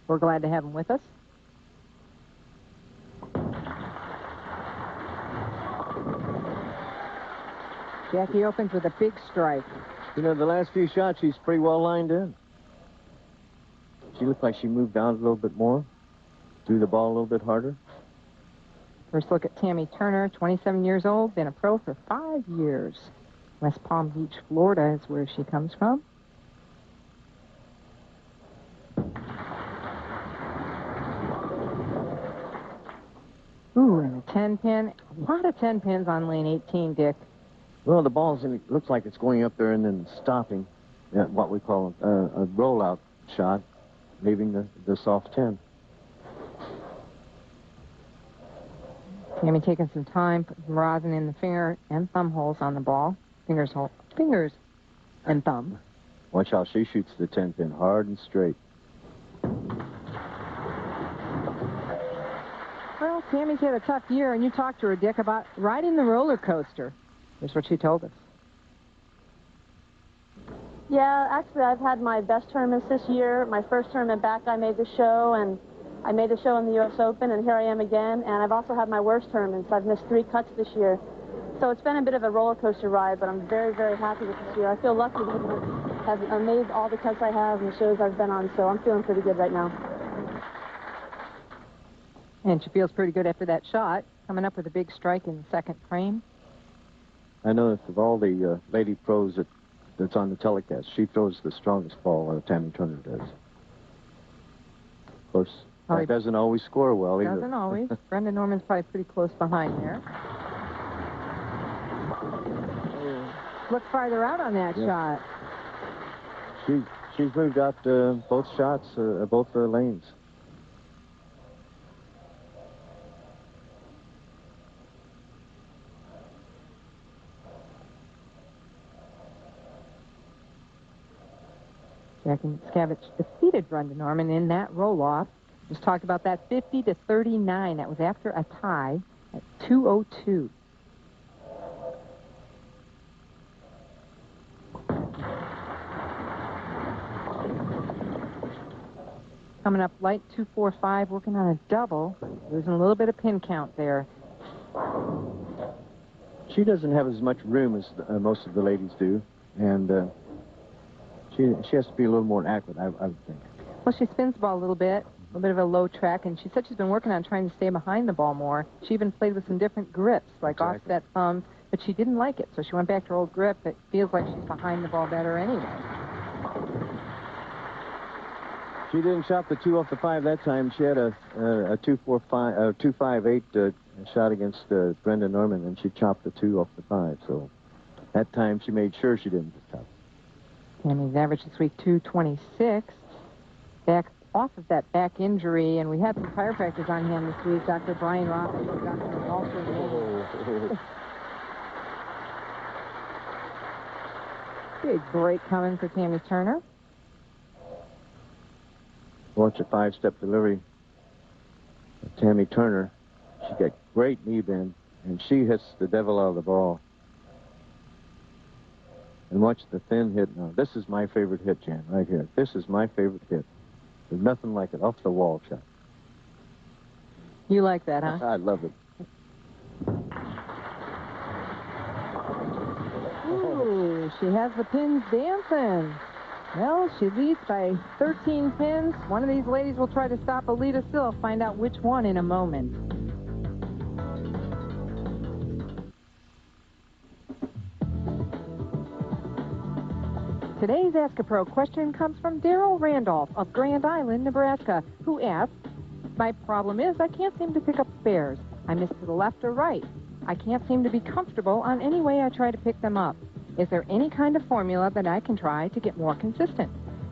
We're glad to have them with us. Jackie opens with a big strike. You know, the last few shots, she's pretty well lined in. She looked like she moved down a little bit more, threw the ball a little bit harder. First look at Tammy Turner, 27 years old, been a pro for 5 years. West Palm Beach, Florida is where she comes from. Ooh, and a 10-pin. A lot of 10-pins on lane 18, Dick. Well, the ball's in, it looks like it's going up there and then stopping at what we call a rollout shot, leaving the soft 10. Tammy taking some time, putting some rosin in the finger and thumb holes on the ball. Fingers and thumb. Watch how she shoots the 10-pin hard and straight. Well, Tammy's had a tough year, and you talked to her, Dick, about riding the roller coaster. Here's what she told us. Yeah, actually, I've had my best tournaments this year. My first tournament back, I made the show, and I made the show in the U.S. Open, and here I am again. And I've also had my worst tournaments. I've missed 3 cuts this year. So it's been a bit of a roller coaster ride, but I'm very, very happy with this year. I feel lucky to have made all the cuts I have and the shows I've been on, so I'm feeling pretty good right now. And she feels pretty good after that shot, coming up with a big strike in the second frame. I noticed of all the lady pros that's on the telecast, she throws the strongest ball, Tammy Turner does. Of course, that doesn't always score well either. Doesn't always. Brenda Norman's probably pretty close behind there. Look farther out on that shot. She's moved out both shots, both lanes. Jackie Miscavige defeated Brenda Norman in that roll-off. Just talked about that 50-39. That was after a tie at 2:02. Coming up light 245, working on a double. Losing a little bit of pin count there. She doesn't have as much room as most of the ladies do, and she has to be a little more accurate, I would think. Well, she spins the ball a little bit of a low track, and she said she's been working on trying to stay behind the ball more. She even played with some different grips, like offset thumbs, but she didn't like it, so she went back to her old grip. It feels like she's behind the ball better anyway. She didn't shot the 2 off the 5 that time. She had a 2.58 shot against Brenda Norman, and she chopped the 2 off the 5. So that time she made sure she didn't chop. Tammy's average this week 226. Back off of that back injury, and we had some chiropractors on hand this week. Dr. Brian Roth and Dr. Walter. Big break coming for Tammy Turner. Watch a 5-step delivery of Tammy Turner. She got great knee bend, and she hits the devil out of the ball. And watch the thin hit now. This is my favorite hit, Jan, right here. This is my favorite hit. There's nothing like it. Off the wall shot. You like that, huh? I love it. Ooh, she has the pins dancing. Well, she leads by 13 pins. One of these ladies will try to stop Alita Sill. Find out which one in a moment. Today's Ask a Pro question comes from Daryl Randolph of Grand Island, Nebraska, who asked, "My problem is I can't seem to pick up spares. I miss to the left or right. I can't seem to be comfortable on any way I try to pick them up. Is there any kind of formula that I can try to get more consistent?"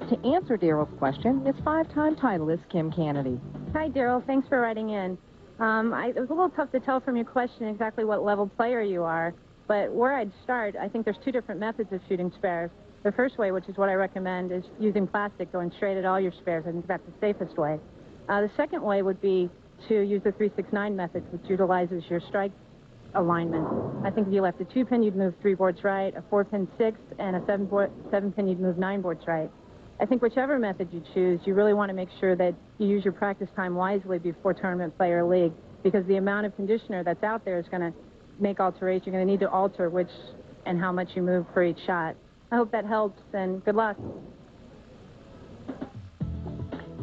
To answer Daryl's question is 5-time titleist Kim Kennedy. Hi, Daryl. Thanks for writing in. It was a little tough to tell from your question exactly what level player you are, but where I'd start, I think there's 2 different methods of shooting spares. The first way, which is what I recommend, is using plastic, going straight at all your spares. I think that's the safest way. The second way would be to use the 3-6-9 method, which utilizes your strike alignment. I think if you left a 2-pin, you'd move 3 boards right, a 4-pin 6, and a 7-pin, you'd move 9 boards right. I think whichever method you choose, you really want to make sure that you use your practice time wisely before tournament play or league, because the amount of conditioner that's out there is going to make alterations. You're going to need to alter which and how much you move for each shot. I hope that helps, and good luck.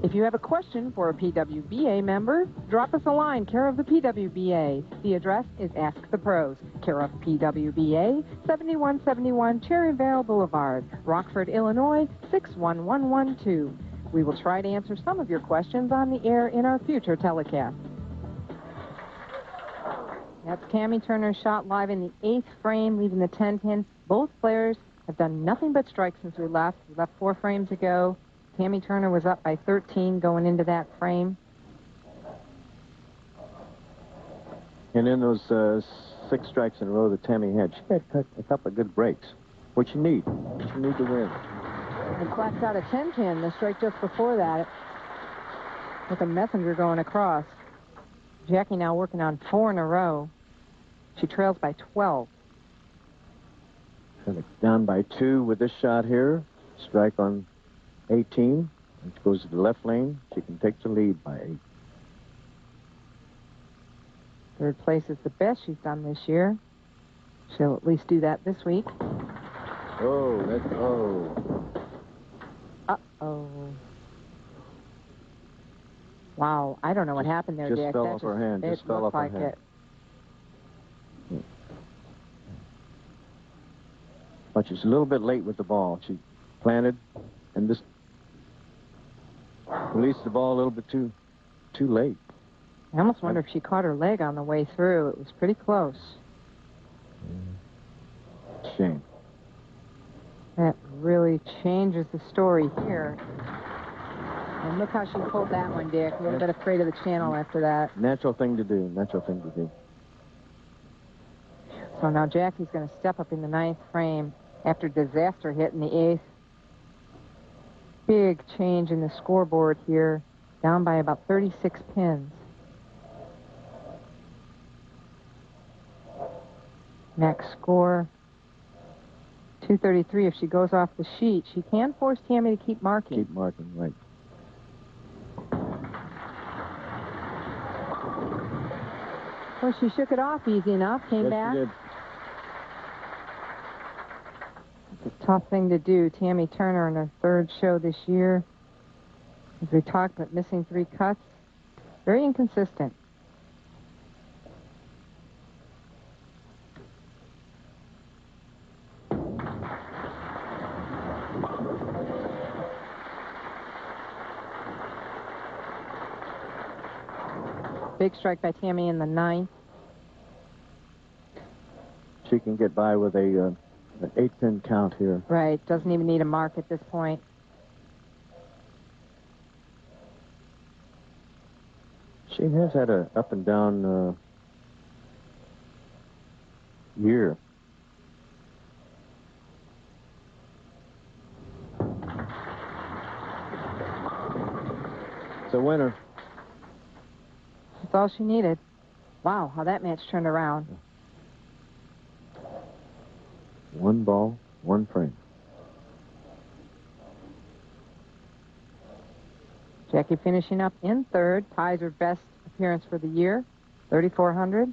If you have a question for a PWBA member, drop us a line, care of the PWBA. The address is Ask the Pros, care of PWBA, 7171 Cherryvale Boulevard, Rockford, Illinois, 61112. We will try to answer some of your questions on the air in our future telecasts. That's Tammy Turner's shot live in the 8th frame, leaving the 10-pin. Both players have done nothing but strike since we left. We left 4 frames ago. Tammy Turner was up by 13 going into that frame. And in those 6 strikes in a row that Tammy had, she had a couple of good breaks. What you need to win. And flats out a 10-pin, the strike just before that. With a messenger going across. Jackie now working on 4 in a row. She trails by 12. Down by 2 with this shot here. Strike on 18. It goes to the left lane. She can take the lead by 8. 3rd place is the best she's done this year. She'll at least do that this week. Uh-oh. Wow, I don't know what happened there, Dick. Just fell off her hand. Just fell off her hand. But she's a little bit late with the ball. She planted and just released the ball a little bit too late. I almost wonder if she caught her leg on the way through. It was pretty close. Shame. That really changes the story here. And look how she pulled that one, Dick. A little bit afraid of the channel after that. Natural thing to do. So now Jackie's going to step up in the 9th frame after disaster hit in the 8th. Big change in the scoreboard here. Down by about 36 pins. Next score, 233. If she goes off the sheet, she can force Tammy to keep marking. Keep marking, right. Well, she shook it off easy enough, came back. She did. It's a tough thing to do. Tammy Turner in her 3rd show this year. As we talked about missing 3 cuts. Very inconsistent. Big strike by Tammy in the 9th. She can get by with an 8-pin count here. Right, doesn't even need a mark at this point. She has had a up and down year. It's a winner. That's all she needed. Wow, how that match turned around. 1 ball, 1 frame. Jackie finishing up in 3rd. Ties her best appearance for the year. 3,400.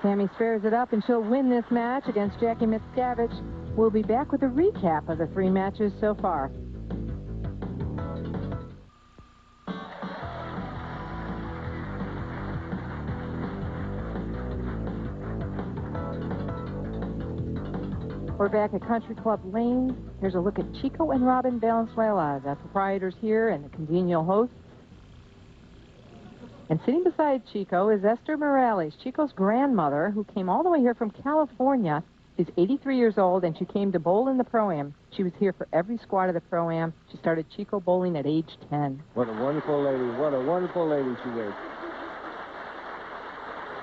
Tammy spares it up, and she'll win this match against Jackie Mickiewicz. We'll be back with a recap of the 3 matches so far. We're back at Country Club Lane. Here's a look at Chico and Robin Valenzuela, the proprietors here and the congenial hosts. And sitting beside Chico is Esther Morales, Chico's grandmother, who came all the way here from California. She's 83 years old, and she came to bowl in the Pro-Am. She was here for every squad of the Pro-Am. She started Chico bowling at age 10. What a wonderful lady. What a wonderful lady she is.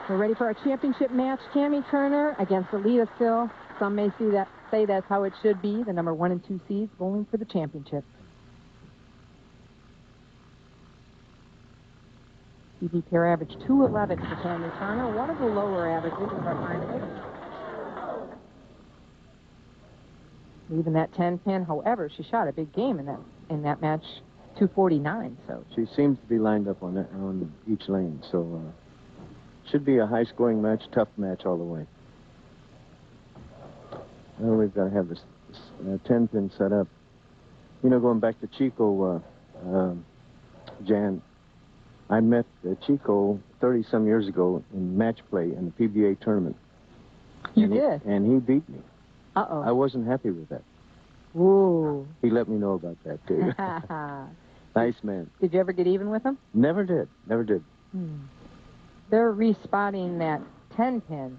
We're ready for our championship match. Tammy Turner against Alita Still. Some may say that's how it should be. The number 1 and 2 seeds bowling for the championship. PB pair average 211 for Tammy Turner. One of the lower averages of our finalists. Even that 10-pin, however, she shot a big game in that match, 249. So she seems to be lined up on each lane. So should be a high-scoring match, tough match all the way. Well, we've got to have this 10-pin set up. You know, going back to Chico, Jan, I met Chico 30-some years ago in match play in the PWBA tournament. You did? And he beat me. Uh-oh. I wasn't happy with that. Ooh. He let me know about that, too. Nice man. Did you ever get even with him? Never did. Never did. They're respotting that 10-pin.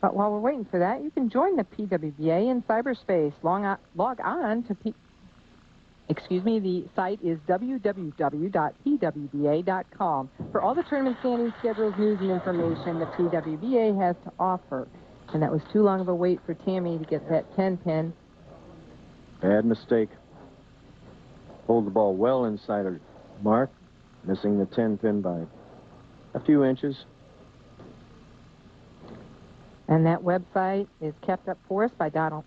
But while we're waiting for that, you can join the PWBA in cyberspace. Log on to the site is www.pwba.com for all the tournament standing schedules, news, and information the PWBA has to offer. And that was too long of a wait for Tammy to get that 10-pin. Bad mistake. Hold the ball well inside her mark, missing the 10-pin by a few inches. And that website is kept up for us by Donna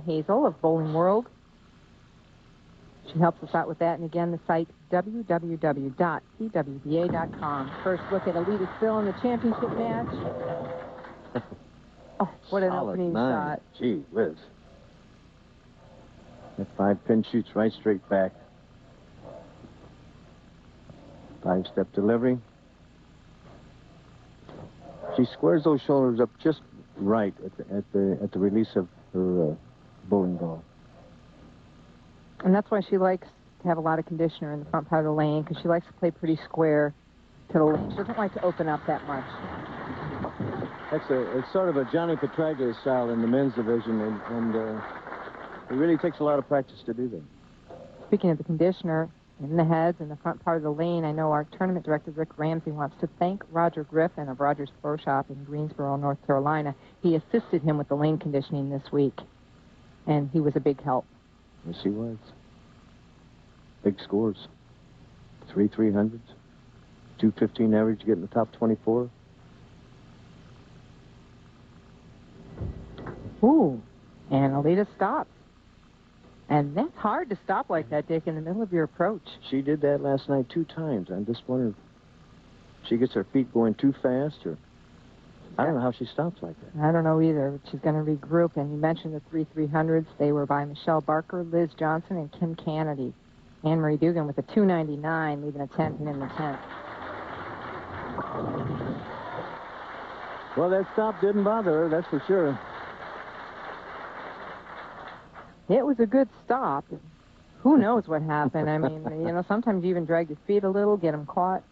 Hazel of Bowling World. She helps us out with that. And again, the site, www.pwba.com. First look at Alita Still in the championship match. Oh, what an opening shot. Gee whiz. That 5-pin shoots right straight back. 5-step delivery. She squares those shoulders up just right at the release of her bowling ball. And that's why she likes to have a lot of conditioner in the front part of the lane, because she likes to play pretty square to the lane. She doesn't like to open up that much. It's sort of a Johnny Petraglia style in the men's division, and it really takes a lot of practice to do that. Speaking of the conditioner in the heads and the front part of the lane, I know our tournament director, Rick Ramsey, wants to thank Roger Griffin of Rogers Pro Shop in Greensboro, North Carolina. He assisted him with the lane conditioning this week, and he was a big help. Yes, he was. Big scores. 3 300s. 215 average, getting the top 24. Ooh, and Alita stops. And that's hard to stop like that, Dick, in the middle of your approach. She did that last night 2 times. I'm just wondering if she gets her feet going too fast, or I don't know how she stops like that. I don't know either. She's going to regroup. And you mentioned the 3 300s. They were by Michelle Barker, Liz Johnson, and Kim Kennedy. Anne-Marie Dugan with a 299, leaving a 10-pin in the 10th. Well, that stop didn't bother her, that's for sure. It was a good stop. Who knows what happened? I mean, you know, sometimes you even drag your feet a little, get them caught.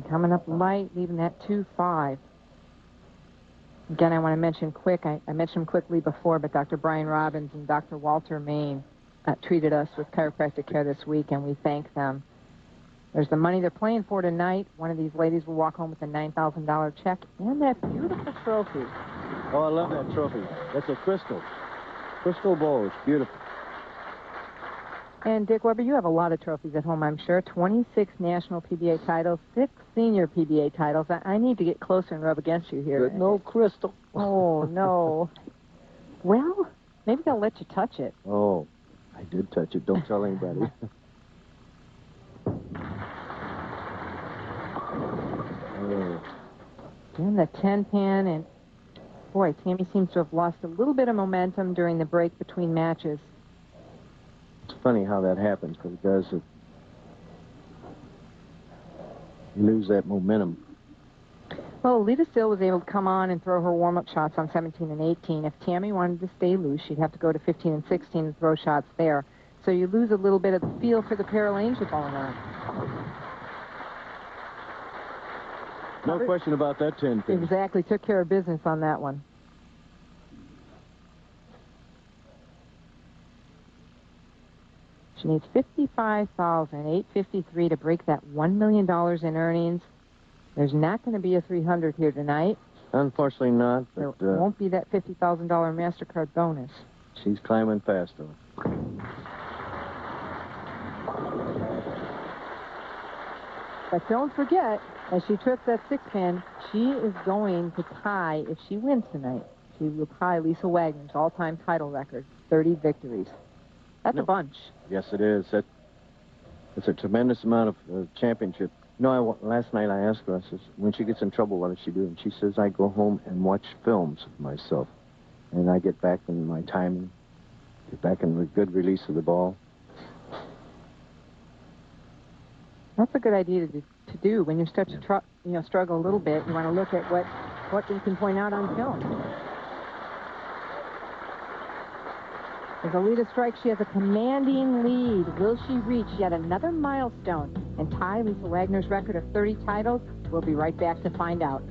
Coming up light, leaving that 2-5. Again, I want to mention quick, I mentioned him quickly before, but Dr. Brian Robbins and Dr. Walter Main treated us with chiropractic care this week, and we thank them. There's the money they're playing for tonight. One of these ladies will walk home with a $9,000 check and that beautiful trophy. Oh, I love that trophy. That's a crystal bowl. It's beautiful. And, Dick Weber, you have a lot of trophies at home, I'm sure. 26 national PBA titles, 6 senior PBA titles. I need to get closer and rub against you here. But no crystal. Oh, no. Well, maybe they'll let you touch it. Oh, I did touch it. Don't tell anybody. And the 10-pin, and boy, Tammy seems to have lost a little bit of momentum during the break between matches. It's funny how that happens, but it does. You lose that momentum. Well, Alita Still was able to come on and throw her warm-up shots on 17 and 18. If Tammy wanted to stay loose, she'd have to go to 15 and 16 and throw shots there. So you lose a little bit of the feel for the pair of lanes you're going on. No question about that 10-pin. Exactly. Took care of business on that one. She needs $55,853 to break that $1 million in earnings. There's not going to be a 300 here tonight. Unfortunately not. But, there won't be that $50,000 MasterCard bonus. She's climbing fast, though. But don't forget, as she trips that 6-pin, she is going to tie, if she wins tonight, she will tie Lisa Wagner's all-time title record, 30 victories. That's a bunch. Yes, it is. It's a tremendous amount of championship. Last night I asked her, I says, when she gets in trouble, what does she do? And she says, I go home and watch films of myself. And I get back in my timing, get back in the good release of the ball. That's a good idea to to do when you start to struggle a little bit. You want to look at what you can point out on film. As Alita strikes, she has a commanding lead. Will she reach yet another milestone and tie Lisa Wagner's record of 30 titles? We'll be right back to find out.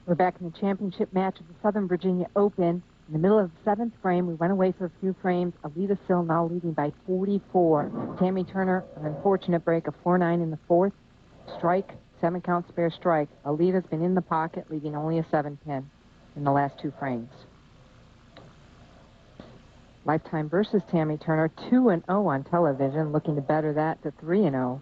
We're back in the championship match of the Southern Virginia Open. In the middle of the 7th frame, we went away for a few frames. Alita Sill now leading by 44. Tammy Turner, an unfortunate break of 4-9 in the 4th. Strike, 7-count spare strike. Alita's been in the pocket, leaving only a 7-pin in the last 2 frames. Lifetime versus Tammy Turner, 2-0 on television, looking to better that to 3-0.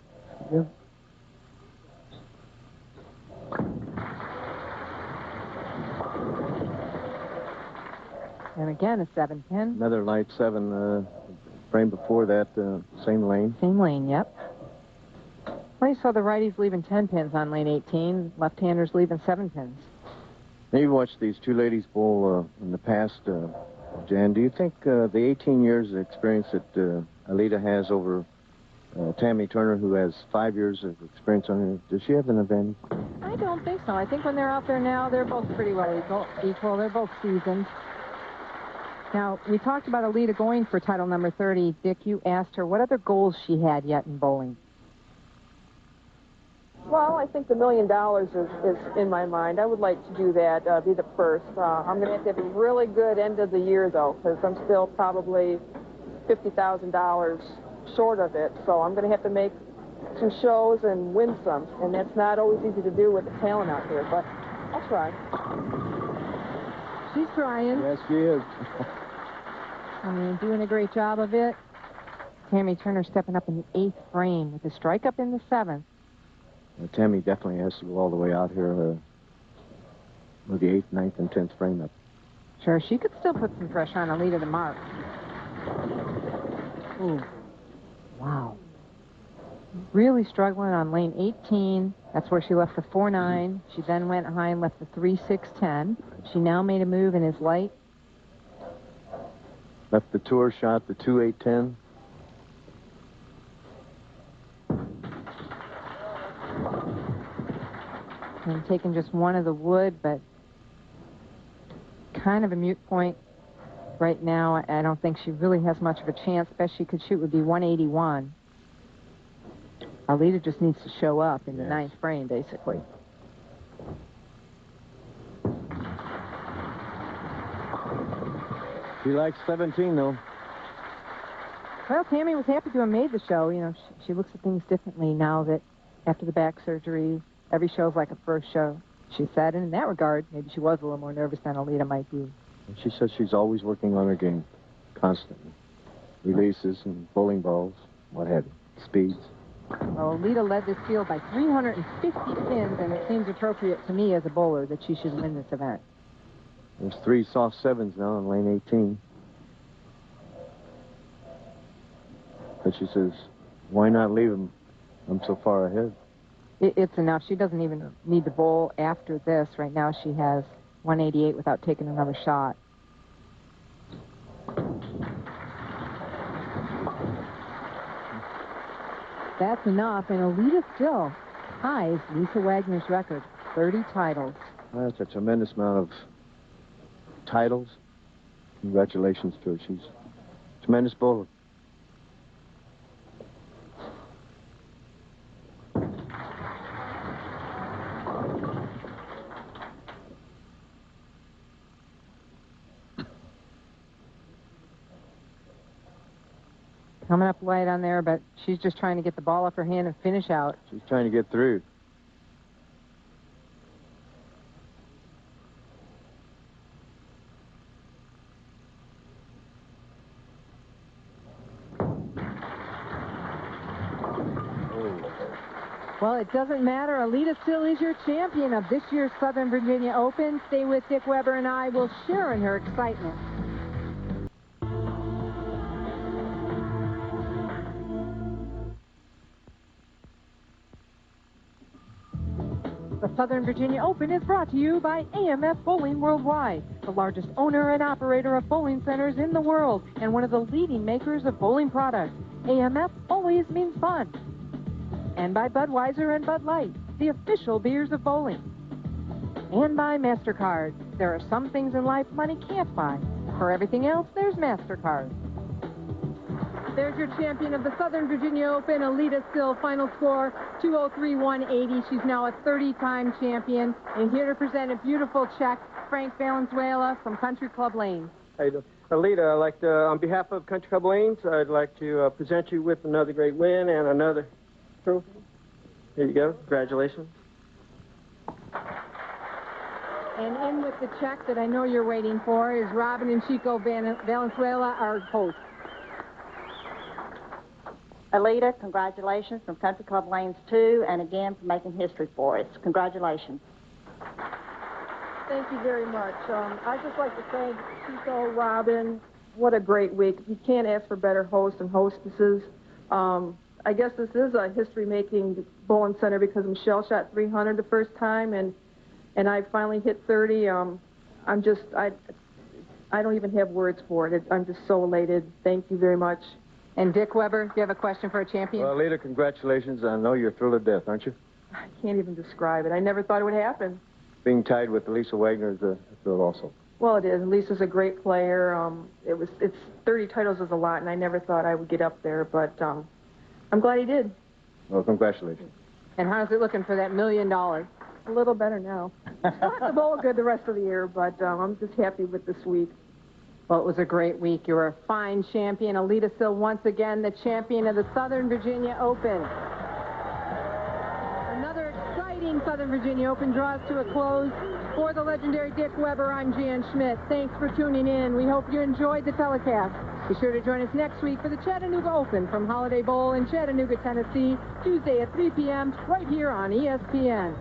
And again, a 7-pin. Another light 7 frame before that, same lane. Same lane, yep. Well, you saw the righties leaving 10 pins on lane 18, left-handers leaving 7 pins. Now, you've watched these two ladies bowl in the past, Jan. Do you think the 18 years of experience that Alita has over Tammy Turner, who has 5 years of experience on her, does she have an advantage? I don't think so. I think when they're out there now, they're both pretty well equal. They're both seasoned. Now, we talked about Alita going for title number 30. Dick, you asked her what other goals she had yet in bowling. Well, I think the $1 million is in my mind. I would like to do that, be the first. I'm going to have a really good end of the year, though, because I'm still probably $50,000 short of it. So I'm going to have to make some shows and win some. And that's not always easy to do with the talent out here, but I'll try. She's trying. Yes, she is. I mean, doing a great job of it. Tammy Turner stepping up in the 8th frame with a strike up in the 7th. Tammy definitely has to go all the way out here with the 8th, 9th, and 10th frame up. Sure, she could still put some pressure on Alita to mark. Ooh. Wow. Really struggling on lane 18. That's where she left the 4-9. She then went high and left the 3-6-10. She now made a move in his light. Left the tour shot, the 2-8-10. And taking just one of the wood, but kind of a mute point right now. I don't think she really has much of a chance. Best she could shoot would be 181. Alita just needs to show up in the 9th frame, basically. She likes 17, though. Well, Tammy was happy to have made the show. You know, she looks at things differently now that after the back surgery, every show's like a first show. She said, and in that regard, maybe she was a little more nervous than Alita might be. She says she's always working on her game, constantly. Releases and bowling balls, what have you, speeds. Well, Alita led this field by 350 pins, and it seems appropriate to me as a bowler that she should win this event. There's 3 soft 7s now on lane 18. But she says, why not leave him? I'm so far ahead. It's enough. She doesn't even need to bowl after this. Right now she has 188 without taking another shot. That's enough, and Alita still ties Lisa Wagner's record, 30 titles. That's a tremendous amount of titles. Congratulations to her. She's a tremendous bowler. Coming up light on there, but she's just trying to get the ball off her hand and finish out. She's trying to get through. Well, it doesn't matter. Alita still is your champion of this year's Southern Virginia Open. Stay with Dick Weber and I will share in her excitement. The Southern Virginia Open is brought to you by AMF Bowling Worldwide, the largest owner and operator of bowling centers in the world and one of the leading makers of bowling products. AMF always means fun. And by Budweiser and Bud Light, the official beers of bowling. And by MasterCard. There are some things in life money can't buy. For everything else, there's MasterCard. There's your champion of the Southern Virginia Open, Alita Still. Final score, 203-180. She's now a 30-time champion. And here to present a beautiful check, Frank Valenzuela from Country Club Lanes. How you doing? Alita, I'd like to, on behalf of Country Club Lanes, I'd like to present you with another great win and another trophy. Here you go. Congratulations. And in with the check that I know you're waiting for is Robin and Chico Valenzuela, our hosts. Alita, congratulations from Country Club Lanes 2, and again for making history for us. Congratulations. Thank you very much. I'd just like to thank Chico, Robin. What a great week. You can't ask for better hosts and hostesses. I guess this is a history-making bowling center because Michelle shot 300 the first time, and I finally hit 30. I don't even have words for it. I'm just so elated. Thank you very much. And Dick Weber, do you have a question for a champion? Well, Alita, congratulations. I know you're thrilled to death, aren't you? I can't even describe it. I never thought it would happen. Being tied with Lisa Wagner is a thrill also. Well, it is. Lisa's a great player. It's 30 titles is a lot, and I never thought I would get up there, but I'm glad he did. Well, congratulations. And how's it looking for that $1 million? A little better now. I'll have to bowl good the rest of the year, but I'm just happy with this week. Well, it was a great week. You were a fine champion. Alita Still, once again, the champion of the Southern Virginia Open. Another exciting Southern Virginia Open draws to a close. For the legendary Dick Weber, I'm Jan Schmidt. Thanks for tuning in. We hope you enjoyed the telecast. Be sure to join us next week for the Chattanooga Open from Holiday Bowl in Chattanooga, Tennessee, Tuesday at 3 p.m. right here on ESPN.